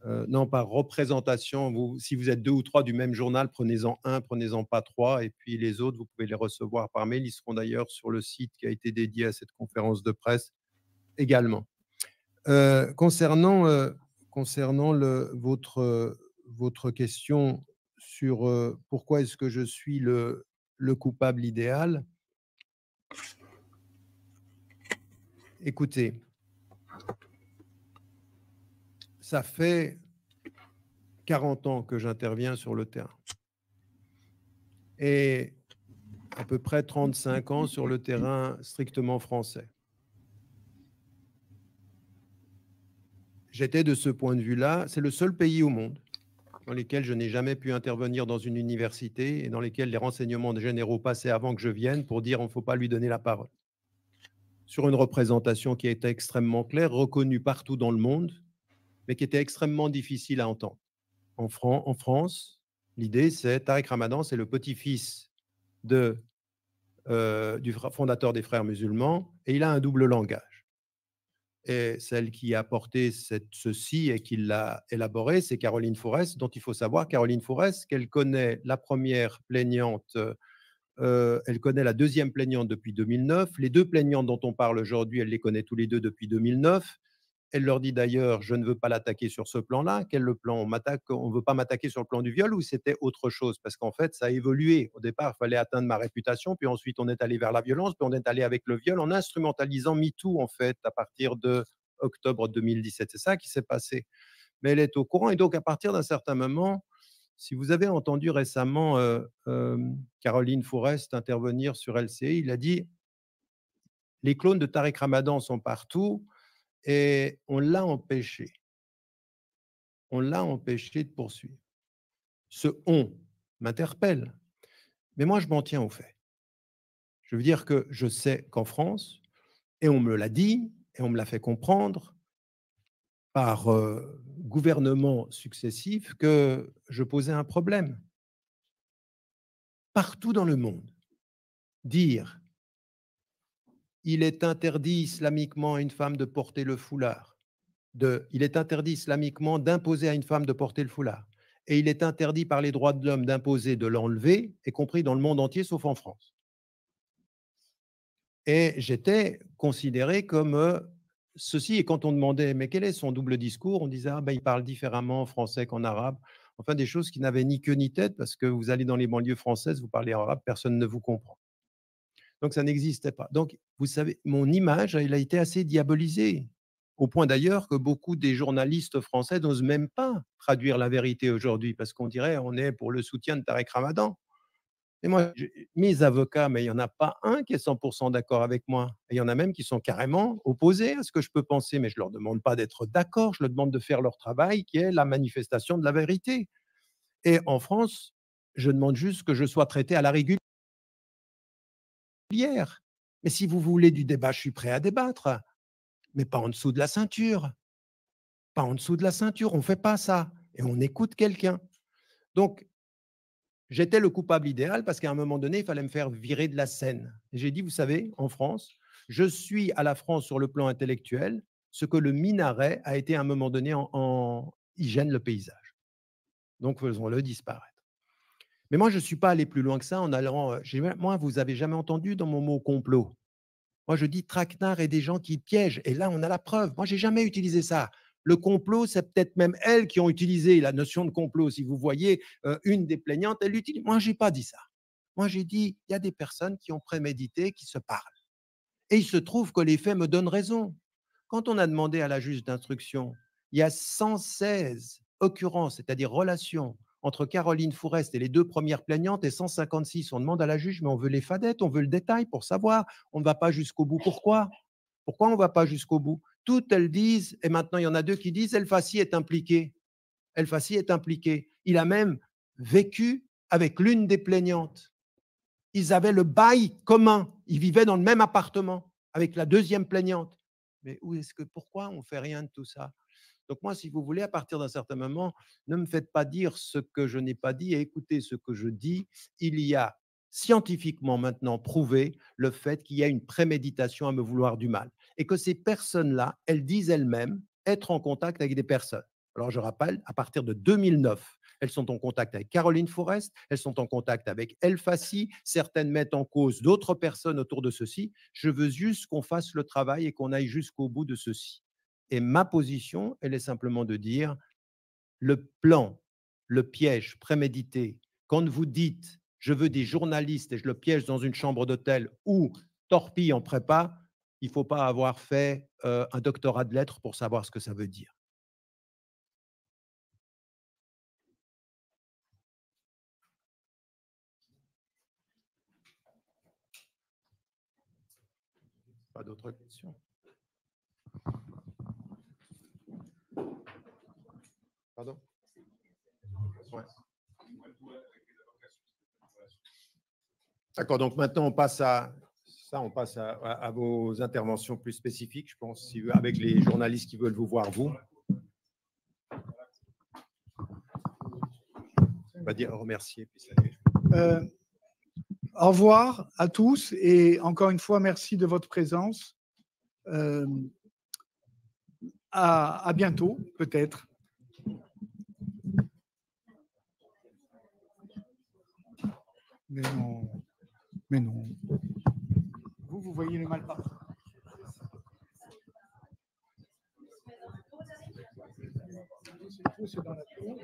représentation. Si vous êtes 2 ou 3 du même journal, prenez-en un, prenez-en pas 3, et puis les autres, vous pouvez les recevoir par mail. Ils seront d'ailleurs sur le site qui a été dédié à cette conférence de presse également. Concernant votre question sur pourquoi est-ce que je suis le coupable idéal. Écoutez, ça fait 40 ans que j'interviens sur le terrain et à peu près 35 ans sur le terrain strictement français. J'étais de ce point de vue-là, c'est le seul pays au monde dans lequel je n'ai jamais pu intervenir dans une université et dans lesquels les renseignements généraux passaient avant que je vienne pour dire qu'il ne faut pas lui donner la parole. Sur une représentation qui était extrêmement claire, reconnue partout dans le monde, mais qui était extrêmement difficile à entendre. En France, l'idée, c'est Tariq Ramadan, c'est le petit-fils du fondateur des Frères musulmans, et il a un double langage. Et celle qui a porté ceci et qui l'a élaboré, c'est Caroline Fourès, dont il faut savoir, Caroline Fourès, qu'elle connaît la première plaignante, elle connaît la deuxième plaignante depuis 2009. Les deux plaignantes dont on parle aujourd'hui, elle les connaît tous les deux depuis 2009. Elle leur dit d'ailleurs, je ne veux pas l'attaquer sur ce plan-là. Quel le plan? On ne veut pas m'attaquer sur le plan du viol ou c'était autre chose? Parce qu'en fait, ça a évolué. Au départ, il fallait atteindre ma réputation, puis ensuite on est allé vers la violence, puis on est allé avec le viol en instrumentalisant MeToo, en fait, à partir de octobre 2017. C'est ça qui s'est passé. Mais elle est au courant. Et donc, à partir d'un certain moment, si vous avez entendu récemment Caroline Fourest intervenir sur LCI, il a dit « Les clones de Tariq Ramadan sont partout ». Et on l'a empêché. On l'a empêché de poursuivre. Ce « on » m'interpelle. Mais moi, je m'en tiens aux faits. Je veux dire que je sais qu'en France, et on me l'a dit, et on me l'a fait comprendre par gouvernements successifs, que je posais un problème. Partout dans le monde, dire « il est interdit islamiquement à une femme de porter le foulard », il est interdit islamiquement d'imposer à une femme de porter le foulard. Et il est interdit par les droits de l'homme d'imposer de l'enlever, y compris dans le monde entier, sauf en France. Et j'étais considéré comme ceci. Et quand on demandait, mais quel est son double discours? On disait, ah ben, il parle différemment en français qu'en arabe. Enfin, des choses qui n'avaient ni queue ni tête, parce que vous allez dans les banlieues françaises, vous parlez arabe, personne ne vous comprend. Donc, ça n'existait pas. Donc, vous savez, mon image, elle a été assez diabolisée. Au point d'ailleurs que beaucoup des journalistes français n'osent même pas traduire la vérité aujourd'hui, parce qu'on dirait on est pour le soutien de Tariq Ramadan. Et moi, mes avocats, mais il n'y en a pas un qui est 100% d'accord avec moi. Et il y en a même qui sont carrément opposés à ce que je peux penser, mais je ne leur demande pas d'être d'accord, je leur demande de faire leur travail, qui est la manifestation de la vérité. Et en France, je demande juste que je sois traité à la régulière. Mais si vous voulez du débat, je suis prêt à débattre. Mais pas en dessous de la ceinture. Pas en dessous de la ceinture, on ne fait pas ça. Et on écoute quelqu'un. Donc, j'étais le coupable idéal parce qu'à un moment donné, il fallait me faire virer de la scène. Et j'ai dit, vous savez, en France, je suis à la France sur le plan intellectuel ce que le minaret a été à un moment donné en hygiène le paysage. Donc, faisons-le disparaître. Mais moi, je ne suis pas allé plus loin que ça en allant… Moi, vous n'avez jamais entendu dans mon mot complot. Moi, je dis traquenard et des gens qui piègent. Et là, on a la preuve. Moi, je n'ai jamais utilisé ça. Le complot, c'est peut-être même elles qui ont utilisé la notion de complot. Si vous voyez une des plaignantes, elle l'utilise. Moi, je n'ai pas dit ça. Moi, j'ai dit, il y a des personnes qui ont prémédité, qui se parlent. Et il se trouve que les faits me donnent raison. Quand on a demandé à la juge d'instruction, il y a 116 occurrences, c'est-à-dire relations, entre Caroline Fourest et les deux premières plaignantes et 156. On demande à la juge, mais on veut les fadettes, on veut le détail pour savoir. On ne va pas jusqu'au bout. Pourquoi? Pourquoi on ne va pas jusqu'au bout? Toutes elles disent, et maintenant il y en a deux qui disent, El Fassi est impliqué. El Fassi est impliqué. Il a même vécu avec l'une des plaignantes. Ils avaient le bail commun. Ils vivaient dans le même appartement avec la deuxième plaignante. Mais pourquoi on ne fait rien de tout ça? Donc moi, si vous voulez, à partir d'un certain moment, ne me faites pas dire ce que je n'ai pas dit et écoutez ce que je dis. Il y a scientifiquement maintenant prouvé le fait qu'il y a une préméditation à me vouloir du mal et que ces personnes-là, elles disent elles-mêmes être en contact avec des personnes. Alors je rappelle, à partir de 2009, elles sont en contact avec Caroline Fourest, elles sont en contact avec El Fassi, certaines mettent en cause d'autres personnes autour de ceci. Je veux juste qu'on fasse le travail et qu'on aille jusqu'au bout de ceci. Et ma position, elle est simplement de dire le plan, le piège prémédité, quand vous dites je veux des journalistes et je le piège dans une chambre d'hôtel ou torpille en prépa, il ne faut pas avoir fait un doctorat de lettres pour savoir ce que ça veut dire. Pas d'autres questions? Pardon? Ouais. D'accord, donc maintenant on passe à vos interventions plus spécifiques, je pense, avec les journalistes qui veulent vous voir, vous. On va dire remercier. Puis saluer. Au revoir à tous et encore une fois, merci de votre présence. À bientôt, peut-être. Mais non. Mais non. Vous voyez le mal partout. Vous, c'est dans la cour.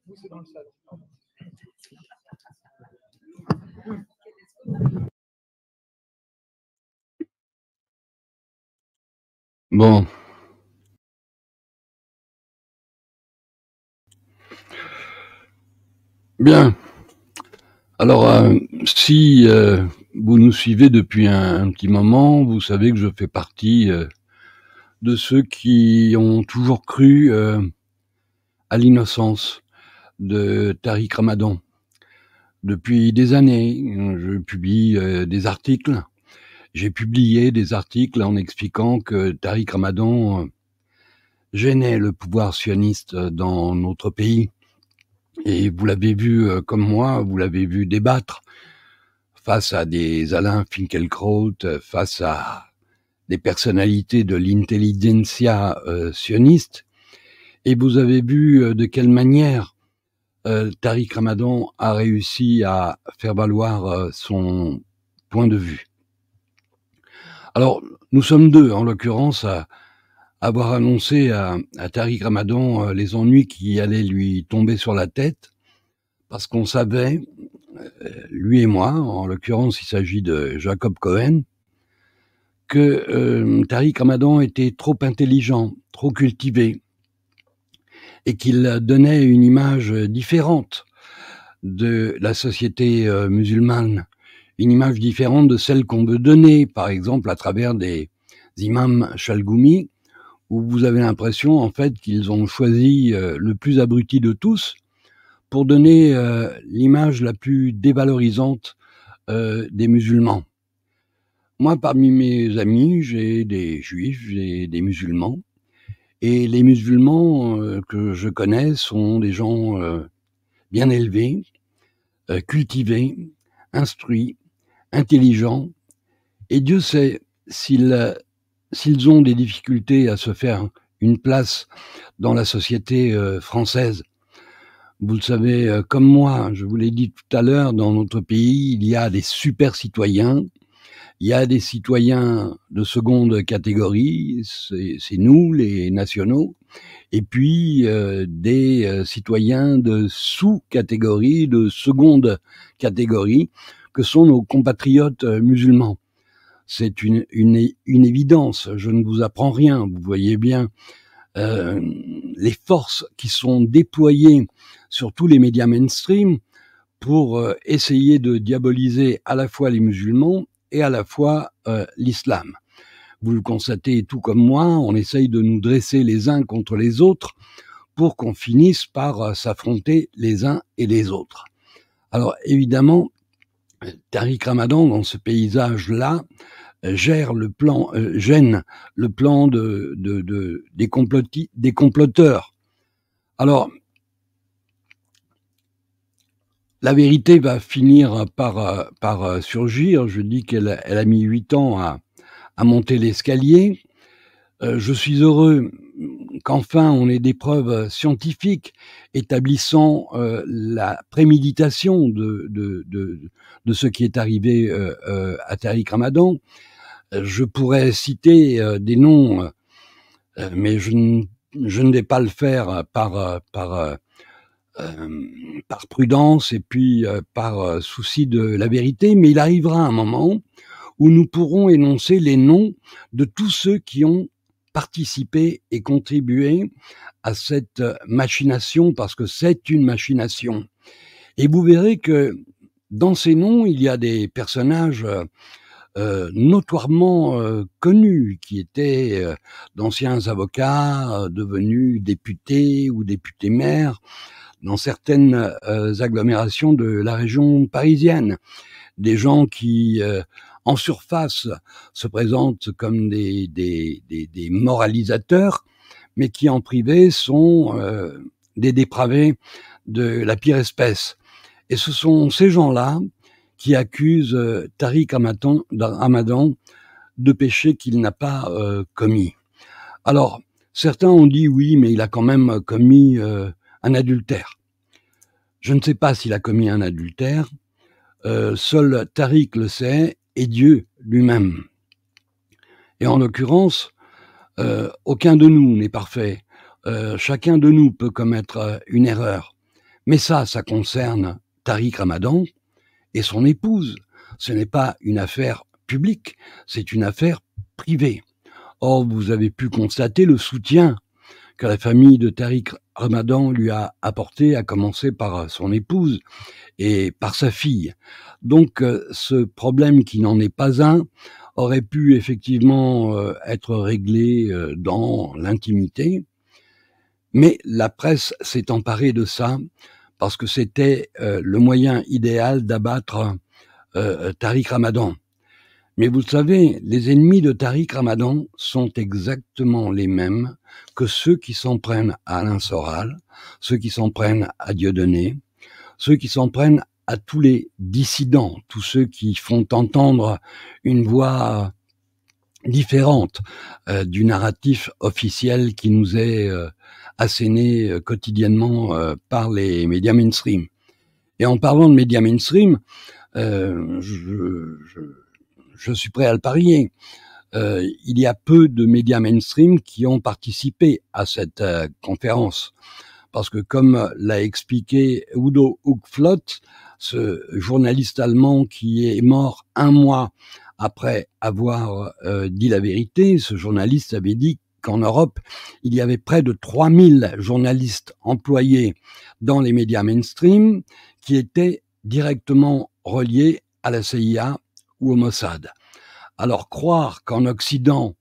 Vous, c'est dans le salon. Bon. Bien. Alors, si vous nous suivez depuis un petit moment, vous savez que je fais partie de ceux qui ont toujours cru à l'innocence de Tariq Ramadan. Depuis des années, je publie des articles. J'ai publié des articles en expliquant que Tariq Ramadan gênait le pouvoir sioniste dans notre pays. Et vous l'avez vu comme moi, vous l'avez vu débattre face à des Alain Finkielkraut, face à des personnalités de l'intelligentsia sioniste. Et vous avez vu de quelle manière Tariq Ramadan a réussi à faire valoir son point de vue. Alors, nous sommes deux, en l'occurrence, à avoir annoncé à Tariq Ramadan les ennuis qui allaient lui tomber sur la tête, parce qu'on savait, lui et moi, en l'occurrence il s'agit de Jacob Cohen, que Tariq Ramadan était trop intelligent, trop cultivé, et qu'il donnait une image différente de la société musulmane, une image différente de celle qu'on veut donner, par exemple à travers des imams Chalgoumi, où vous avez l'impression en fait qu'ils ont choisi le plus abruti de tous pour donner l'image la plus dévalorisante des musulmans. Moi, parmi mes amis, j'ai des juifs, j'ai des musulmans, et les musulmans que je connais sont des gens bien élevés, cultivés, instruits, intelligents, et Dieu sait s'ils ont des difficultés à se faire une place dans la société française. Vous le savez comme moi, je vous l'ai dit tout à l'heure, dans notre pays, il y a des super citoyens, il y a des citoyens de seconde catégorie, c'est nous, les nationaux, et puis des citoyens de sous-catégorie, de seconde catégorie, que sont nos compatriotes musulmans. C'est une évidence, je ne vous apprends rien, vous voyez bien les forces qui sont déployées sur tous les médias mainstream pour essayer de diaboliser à la fois les musulmans et à la fois l'islam. Vous le constatez tout comme moi, on essaye de nous dresser les uns contre les autres pour qu'on finisse par s'affronter les uns et les autres. Alors évidemment, Tariq Ramadan, dans ce paysage-là, gêne le plan des comploteurs. Alors, la vérité va finir par surgir. Je dis qu'elle a mis 8 ans à monter l'escalier. Je suis heureux qu'enfin on ait des preuves scientifiques établissant la préméditation de ce qui est arrivé à Tariq Ramadan. Je pourrais citer des noms, mais je ne vais pas le faire par prudence et puis par souci de la vérité, mais il arrivera un moment où nous pourrons énoncer les noms de tous ceux qui ont participé et contribué à cette machination, parce que c'est une machination. Et vous verrez que dans ces noms, il y a des personnages notoirement connus, qui étaient d'anciens avocats devenus députés ou députés-maires dans certaines agglomérations de la région parisienne. Des gens qui, en surface, se présentent comme des moralisateurs, mais qui en privé sont des dépravés de la pire espèce. Et ce sont ces gens-là qui accusent Tariq Ramadan de péchés qu'il n'a pas commis. Alors, certains ont dit oui, mais il a quand même commis un adultère. Je ne sais pas s'il a commis un adultère. Seul Tariq le sait, et Dieu lui-même. Et en l'occurrence, aucun de nous n'est parfait. chacun de nous peut commettre une erreur. Mais ça concerne Tariq Ramadan et son épouse. Ce n'est pas une affaire publique, c'est une affaire privée. Or, vous avez pu constater le soutien que la famille de Tariq Ramadan lui a apporté, à commencer par son épouse et par sa fille. Donc, ce problème qui n'en est pas un aurait pu effectivement être réglé dans l'intimité, mais la presse s'est emparée de ça parce que c'était le moyen idéal d'abattre Tariq Ramadan. Mais vous le savez, les ennemis de Tariq Ramadan sont exactement les mêmes que ceux qui s'en prennent à Alain Soral, ceux qui s'en prennent à Dieudonné, ceux qui s'en prennent à tous les dissidents, tous ceux qui font entendre une voix différente du narratif officiel qui nous est asséné quotidiennement par les médias mainstream. Et en parlant de médias mainstream, je suis prêt à le parier. Il y a peu de médias mainstream qui ont participé à cette conférence. Parce que comme l'a expliqué Udo Hugflot, ce journaliste allemand qui est mort 1 mois après avoir dit la vérité, ce journaliste avait dit qu'en Europe, il y avait près de 3000 journalistes employés dans les médias mainstream qui étaient directement reliés à la CIA ou au Mossad. Alors croire qu'en Occident,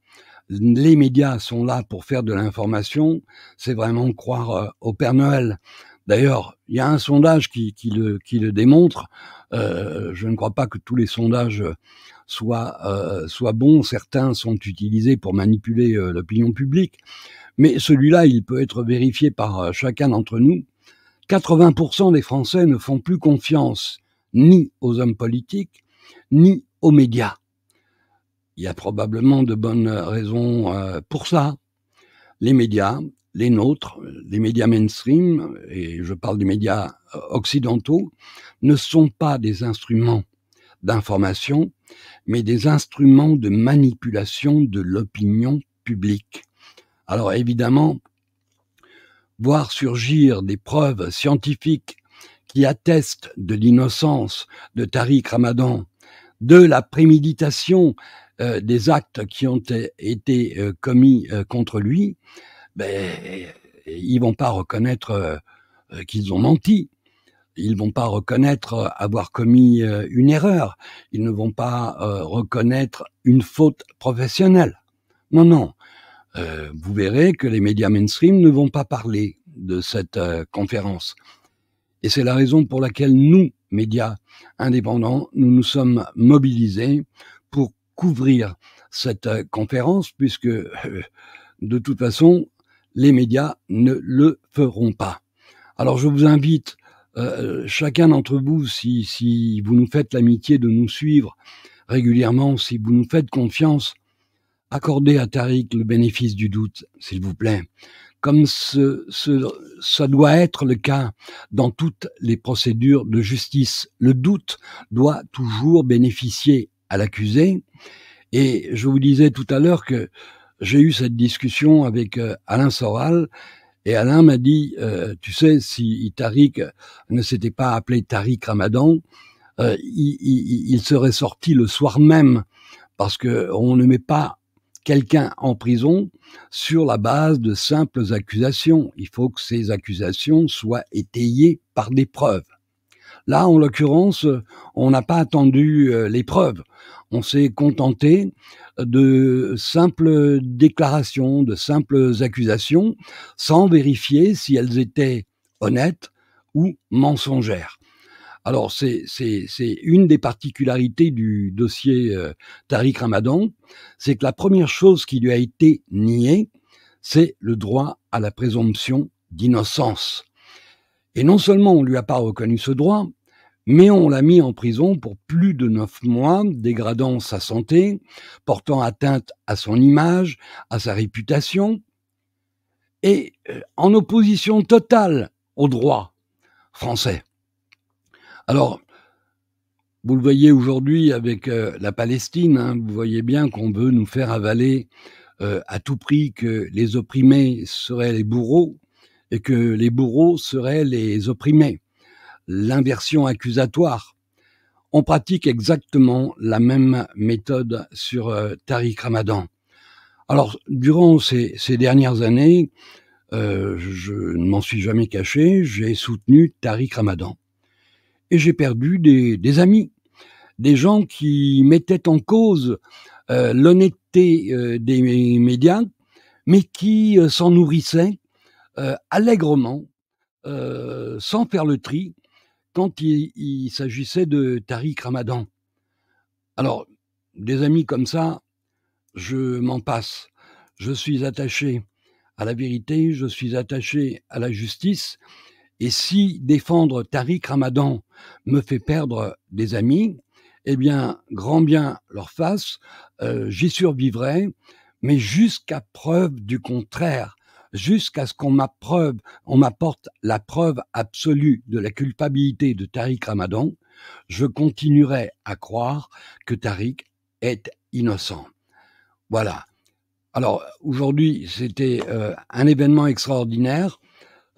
les médias sont là pour faire de l'information, c'est vraiment croire au Père Noël. D'ailleurs, il y a un sondage qui le démontre. Je ne crois pas que tous les sondages soient bons. Certains sont utilisés pour manipuler l'opinion publique. Mais celui-là, il peut être vérifié par chacun d'entre nous. 80% des Français ne font plus confiance ni aux hommes politiques, ni aux médias. Il y a probablement de bonnes raisons pour ça. Les médias, les nôtres, les médias mainstream, et je parle des médias occidentaux, ne sont pas des instruments d'information, mais des instruments de manipulation de l'opinion publique. Alors évidemment, voir surgir des preuves scientifiques qui attestent de l'innocence de Tariq Ramadan, de la préméditation des actes qui ont été commis contre lui, ils vont pas reconnaître qu'ils ont menti. Ils vont pas reconnaître avoir commis une erreur. Ils ne vont pas reconnaître une faute professionnelle. Non, non. Vous verrez que les médias mainstream ne vont pas parler de cette conférence. Et c'est la raison pour laquelle nous, médias indépendants, nous nous sommes mobilisés pour couvrir cette conférence, puisque de toute façon, les médias ne le feront pas. Alors je vous invite, chacun d'entre vous, si vous nous faites l'amitié de nous suivre régulièrement, si vous nous faites confiance, accordez à Tariq le bénéfice du doute, s'il vous plaît. Comme ça doit être le cas dans toutes les procédures de justice. Le doute doit toujours bénéficier à l'accusé. Et je vous disais tout à l'heure que j'ai eu cette discussion avec Alain Soral, et Alain m'a dit, tu sais, si Tariq ne s'était pas appelé Tariq Ramadan, il serait sorti le soir même, parce qu'on ne met pas quelqu'un en prison sur la base de simples accusations. Il faut que ces accusations soient étayées par des preuves. Là, en l'occurrence, on n'a pas attendu les preuves. On s'est contenté de simples déclarations, de simples accusations, sans vérifier si elles étaient honnêtes ou mensongères. Alors, c'est une des particularités du dossier Tariq Ramadan, c'est que la première chose qui lui a été niée, c'est le droit à la présomption d'innocence. Et non seulement on lui a pas reconnu ce droit, mais on l'a mis en prison pour plus de 9 mois, dégradant sa santé, portant atteinte à son image, à sa réputation, et en opposition totale au droit français. Alors, vous le voyez aujourd'hui avec la Palestine, hein, vous voyez bien qu'on veut nous faire avaler à tout prix que les opprimés seraient les bourreaux et que les bourreaux seraient les opprimés. L'inversion accusatoire. On pratique exactement la même méthode sur Tariq Ramadan. Alors, durant ces dernières années, je ne m'en suis jamais caché, j'ai soutenu Tariq Ramadan. Et j'ai perdu des amis, des gens qui mettaient en cause l'honnêteté des médias, mais qui s'en nourrissaient allègrement, sans faire le tri, quand il s'agissait de Tariq Ramadan. Alors, des amis comme ça, je m'en passe. Je suis attaché à la vérité, je suis attaché à la justice, et si défendre Tariq Ramadan me fait perdre des amis, eh bien, grand bien leur fasse, j'y survivrai, mais jusqu'à preuve du contraire, jusqu'à ce qu'on m'apporte la preuve absolue de la culpabilité de Tariq Ramadan, je continuerai à croire que Tariq est innocent. Voilà. Alors, aujourd'hui, c'était un événement extraordinaire,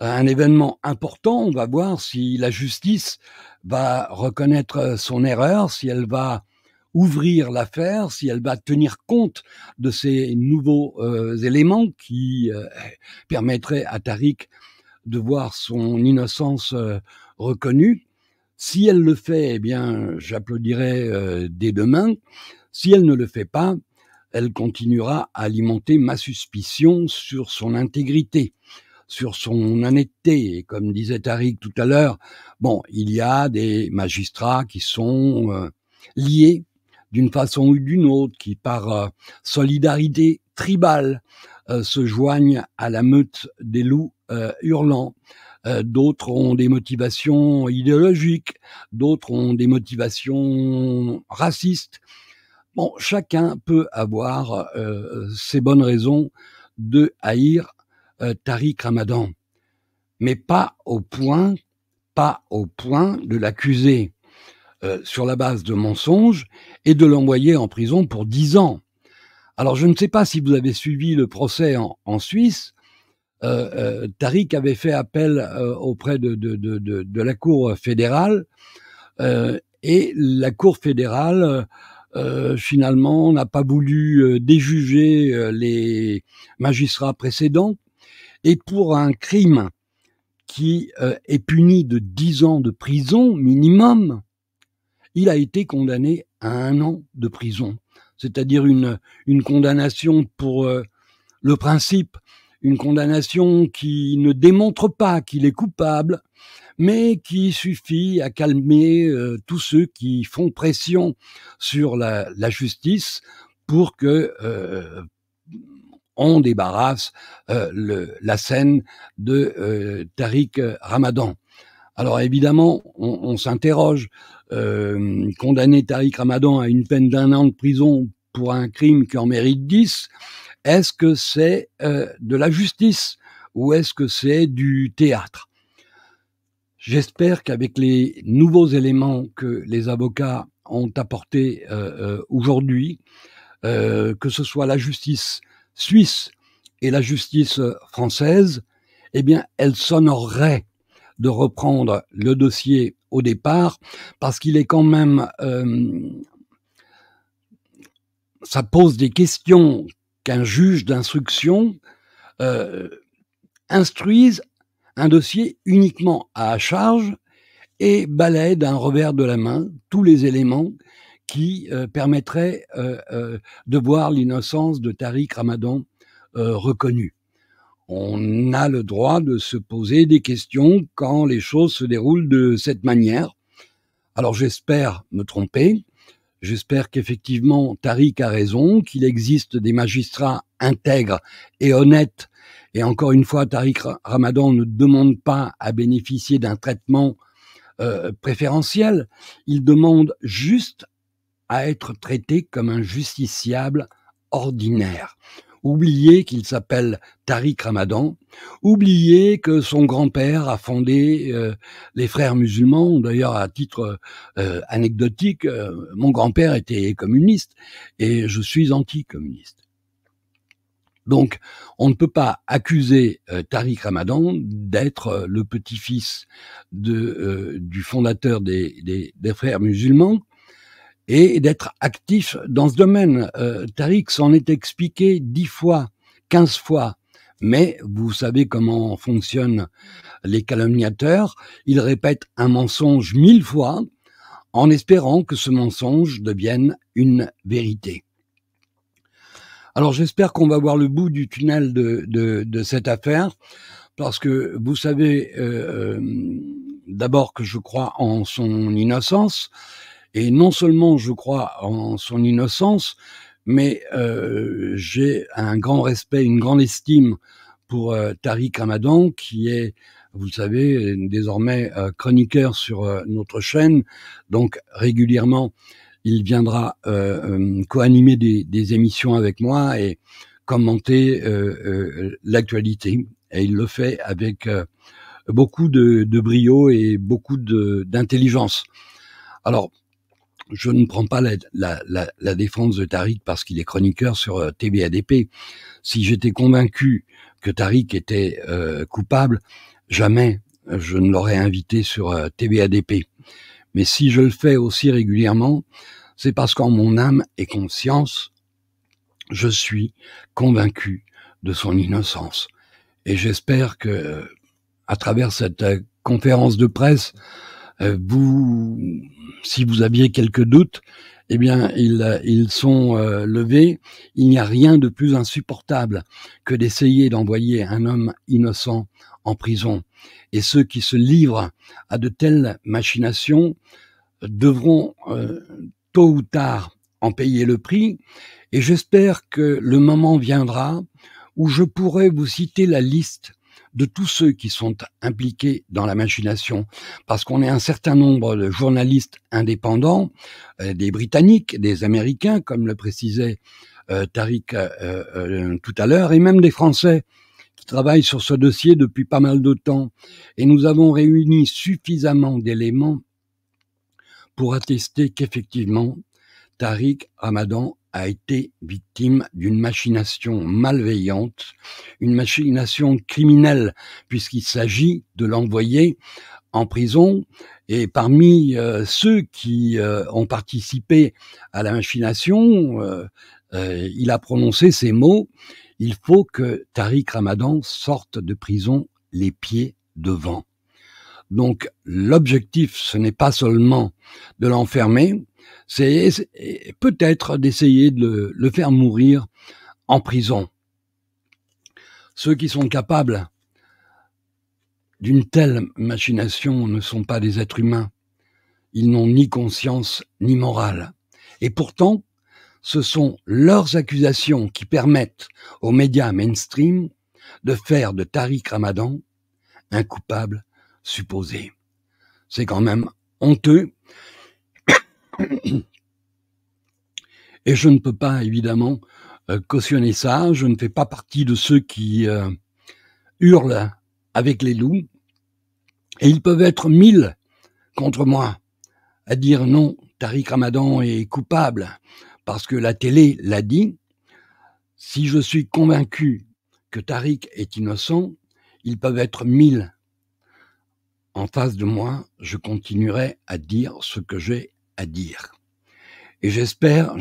un événement important. On va voir si la justice va reconnaître son erreur, si elle va ouvrir l'affaire, si elle va tenir compte de ces nouveaux éléments qui permettraient à Tariq de voir son innocence reconnue. Si elle le fait, eh bien, j'applaudirai dès demain. Si elle ne le fait pas, elle continuera à alimenter ma suspicion sur son intégrité, sur son honnêteté. Et comme disait Tariq tout à l'heure, bon, il y a des magistrats qui sont liés d'une façon ou d'une autre, qui par solidarité tribale se joignent à la meute des loups hurlants. D'autres ont des motivations idéologiques, d'autres ont des motivations racistes. Bon, chacun peut avoir ses bonnes raisons de haïr Tariq Ramadan, mais pas au point de l'accuser sur la base de mensonges et de l'envoyer en prison pour 10 ans. Alors, je ne sais pas si vous avez suivi le procès en Suisse. Tariq avait fait appel auprès de la Cour fédérale et la Cour fédérale finalement n'a pas voulu déjuger les magistrats précédents, et pour un crime qui est puni de 10 ans de prison minimum, il a été condamné à 1 an de prison. C'est-à-dire une condamnation pour le principe, une condamnation qui ne démontre pas qu'il est coupable, mais qui suffit à calmer tous ceux qui font pression sur la justice pour que on débarrasse la scène de Tariq Ramadan. Alors évidemment, on s'interroge. Condamner Tariq Ramadan à une peine d'1 an de prison pour un crime qui en mérite 10, est-ce que c'est de la justice ou est-ce que c'est du théâtre? J'espère qu'avec les nouveaux éléments que les avocats ont apportés aujourd'hui, que ce soit la justice suisse et la justice française, eh bien, elles s'honoreraient de reprendre le dossier au départ, parce qu'il est quand même... ça pose des questions qu'un juge d'instruction instruise un dossier uniquement à charge et balaie d'un revers de la main tous les éléments qui permettraient de voir l'innocence de Tariq Ramadan reconnue. On a le droit de se poser des questions quand les choses se déroulent de cette manière. Alors j'espère me tromper, j'espère qu'effectivement Tariq a raison, qu'il existe des magistrats intègres et honnêtes. Et encore une fois, Tariq Ramadan ne demande pas à bénéficier d'un traitement préférentiel. Il demande juste à être traité comme un justiciable ordinaire. Oubliez qu'il s'appelle Tariq Ramadan. Oubliez que son grand-père a fondé les Frères musulmans. D'ailleurs, à titre anecdotique, mon grand-père était communiste et je suis anti-communiste. Donc, on ne peut pas accuser Tariq Ramadan d'être le petit-fils du fondateur des frères musulmans et d'être actif dans ce domaine. Tariq s'en est expliqué 10 fois, 15 fois, mais vous savez comment fonctionnent les calomniateurs. Ils répètent un mensonge 1000 fois en espérant que ce mensonge devienne une vérité. Alors j'espère qu'on va voir le bout du tunnel de cette affaire, parce que vous savez d'abord que je crois en son innocence, et non seulement je crois en son innocence, mais j'ai un grand respect, une grande estime pour Tariq Ramadan, qui est, vous le savez, désormais chroniqueur sur notre chaîne, donc régulièrement il viendra co-animer des émissions avec moi et commenter l'actualité. Et il le fait avec beaucoup de brio et beaucoup d'intelligence. Alors, je ne prends pas la défense de Tariq parce qu'il est chroniqueur sur TVADP. Si j'étais convaincu que Tariq était coupable, jamais je ne l'aurais invité sur TVADP. Mais si je le fais aussi régulièrement, c'est parce qu'en mon âme et conscience, je suis convaincu de son innocence. Et j'espère que, à travers cette conférence de presse, si vous aviez quelques doutes, eh bien, ils sont levés. Il n'y a rien de plus insupportable que d'essayer d'envoyer un homme innocent en prison. Et ceux qui se livrent à de telles machinations devront tôt ou tard en payer le prix. Et j'espère que le moment viendra où je pourrai vous citer la liste de tous ceux qui sont impliqués dans la machination, parce qu'on est un certain nombre de journalistes indépendants, des Britanniques, des Américains, comme le précisait Tariq tout à l'heure, et même des Français qui travaillent sur ce dossier depuis pas mal de temps. Et nous avons réuni suffisamment d'éléments pour attester qu'effectivement, Tariq Ramadan a été victime d'une machination malveillante, une machination criminelle, puisqu'il s'agit de l'envoyer en prison. Et parmi ceux qui ont participé à la machination, il a prononcé ces mots: « Il faut que Tariq Ramadan sorte de prison les pieds devant ». Donc l'objectif, ce n'est pas seulement de l'enfermer, c'est peut-être d'essayer de le faire mourir en prison. Ceux qui sont capables d'une telle machination ne sont pas des êtres humains. Ils n'ont ni conscience ni morale. Et pourtant, ce sont leurs accusations qui permettent aux médias mainstream de faire de Tariq Ramadan un coupable supposé. C'est quand même honteux. Et je ne peux pas, évidemment, cautionner ça. Je ne fais pas partie de ceux qui hurlent avec les loups. Et ils peuvent être 1000 contre moi à dire non, Tariq Ramadan est coupable parce que la télé l'a dit. Si je suis convaincu que Tariq est innocent, ils peuvent être 1000 en face de moi. Je continuerai à dire ce que j'ai à dire. Et j'espère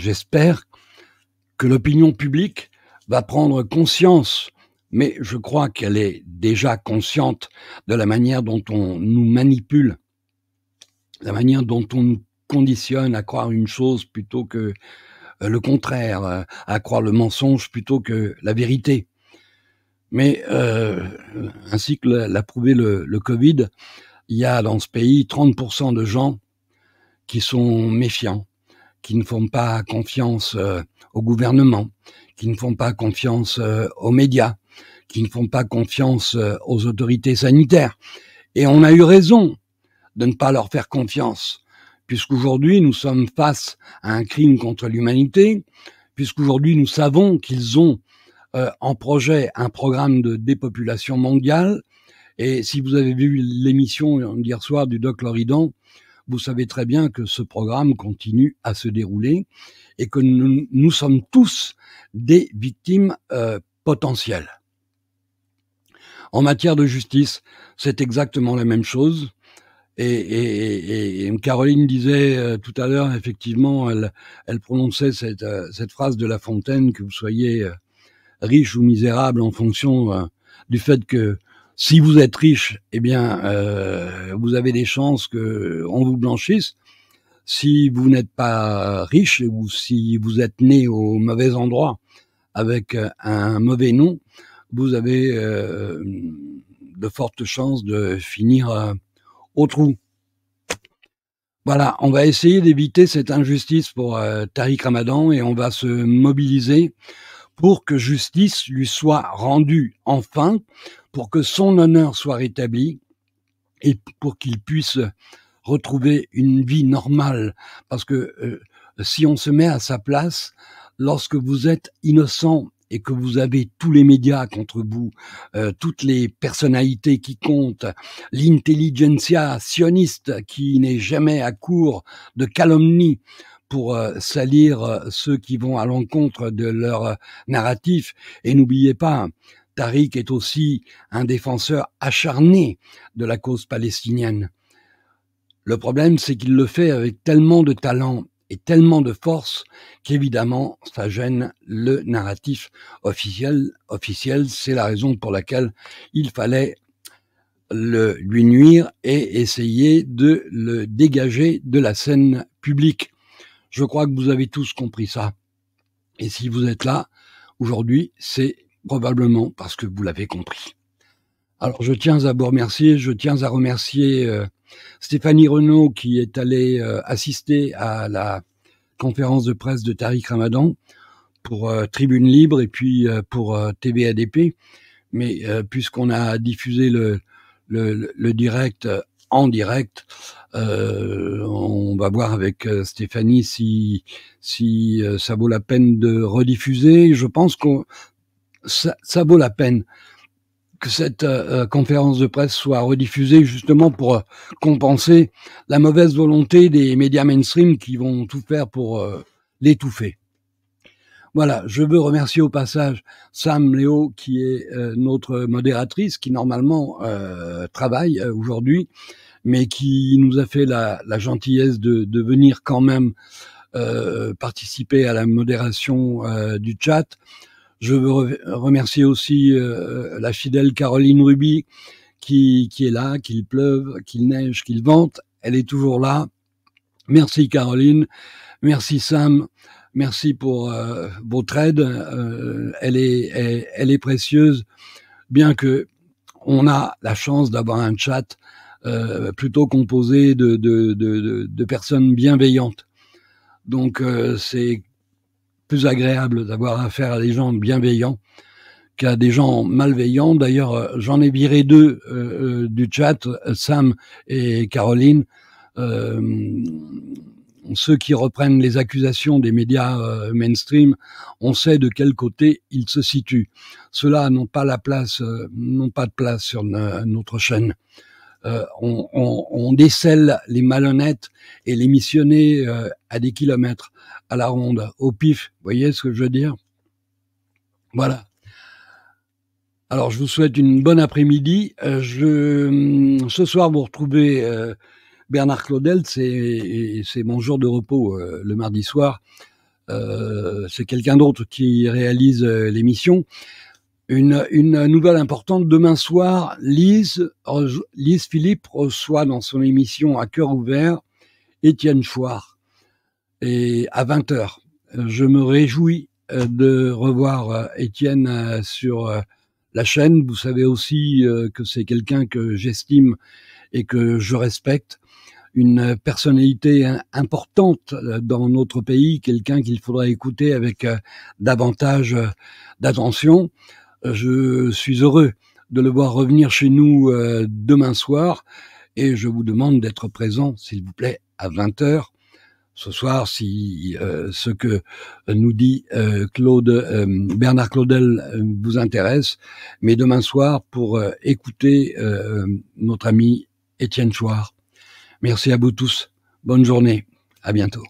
que l'opinion publique va prendre conscience, mais je crois qu'elle est déjà consciente de la manière dont on nous manipule, la manière dont on nous conditionne à croire une chose plutôt que le contraire, à croire le mensonge plutôt que la vérité. Mais ainsi que l'a prouvé le Covid, il y a dans ce pays 30% de gens qui sont méfiants, qui ne font pas confiance au gouvernement, qui ne font pas confiance aux médias, qui ne font pas confiance aux autorités sanitaires. Et on a eu raison de ne pas leur faire confiance, puisqu'aujourd'hui nous sommes face à un crime contre l'humanité, puisqu'aujourd'hui nous savons qu'ils ont en projet un programme de dépopulation mondiale. Et si vous avez vu l'émission d'hier soir du Doc Loridan, vous savez très bien que ce programme continue à se dérouler et que nous sommes tous des victimes potentiel. En matière de justice, c'est exactement la même chose. Et Caroline disait tout à l'heure, effectivement, elle prononçait cette phrase de La Fontaine, que vous soyez riche ou misérable en fonction du fait que si vous êtes riche, eh bien, vous avez des chances qu'on vous blanchisse. Si vous n'êtes pas riche ou si vous êtes né au mauvais endroit avec un mauvais nom, vous avez de fortes chances de finir au trou. Voilà, on va essayer d'éviter cette injustice pour Tariq Ramadan et on va se mobiliser pour que justice lui soit rendue enfin, pour que son honneur soit rétabli et pour qu'il puisse retrouver une vie normale. Parce que si on se met à sa place, lorsque vous êtes innocent et que vous avez tous les médias contre vous, toutes les personnalités qui comptent, l'intelligentsia sioniste qui n'est jamais à court de calomnie pour salir ceux qui vont à l'encontre de leur narratif. Et n'oubliez pas, Tariq est aussi un défenseur acharné de la cause palestinienne. Le problème, c'est qu'il le fait avec tellement de talent et tellement de force qu'évidemment, ça gêne le narratif officiel. C'est la raison pour laquelle il fallait lui nuire et essayer de le dégager de la scène publique. Je crois que vous avez tous compris ça. Et si vous êtes là aujourd'hui, c'est probablement parce que vous l'avez compris. Alors, je tiens à vous remercier, Stéphanie Renaud qui est allée assister à la conférence de presse de Tariq Ramadan pour Tribune Libre et puis pour TVADP. Mais puisqu'on a diffusé le direct en direct, on va voir avec Stéphanie si ça vaut la peine de rediffuser. Je pense que ça vaut la peine que cette conférence de presse soit rediffusée justement pour compenser la mauvaise volonté des médias mainstream qui vont tout faire pour l'étouffer. Voilà, je veux remercier au passage Sam Léo qui est notre modératrice qui normalement travaille aujourd'hui mais qui nous a fait la gentillesse de venir quand même participer à la modération du chat. Je veux remercier aussi la fidèle Caroline Ruby qui est là, qu'il pleuve, qu'il neige, qu'il vente. Elle est toujours là. Merci Caroline. Merci Sam. Merci pour votre aide. Elle est précieuse, bien que on a la chance d'avoir un chat plutôt composé de personnes bienveillantes. Donc c'est plus agréable d'avoir affaire à des gens bienveillants qu'à des gens malveillants. D'ailleurs, j'en ai viré deux du chat, Sam et Caroline. Ceux qui reprennent les accusations des médias mainstream, on sait de quel côté ils se situent. Ceux-là n'ont pas de place sur notre chaîne. On décèle les malhonnêtes et les missionnés à des kilomètres, à la ronde, au pif. Vous voyez ce que je veux dire? Voilà. Alors, je vous souhaite une bonne après-midi. Ce soir, vous retrouvez Bernard Claudel. C'est mon jour de repos le mardi soir. C'est quelqu'un d'autre qui réalise l'émission. Une nouvelle importante, demain soir, Lise Philippe reçoit dans son émission À cœur ouvert Étienne Chouard et à 20h. Je me réjouis de revoir Étienne sur la chaîne. Vous savez aussi que c'est quelqu'un que j'estime et que je respecte, une personnalité importante dans notre pays, quelqu'un qu'il faudrait écouter avec davantage d'attention. Je suis heureux de le voir revenir chez nous demain soir et je vous demande d'être présent, s'il vous plaît, à 20h. Ce soir, si ce que nous dit Bernard Claudel vous intéresse, mais demain soir pour écouter notre ami Étienne Chouard. Merci à vous tous. Bonne journée. À bientôt.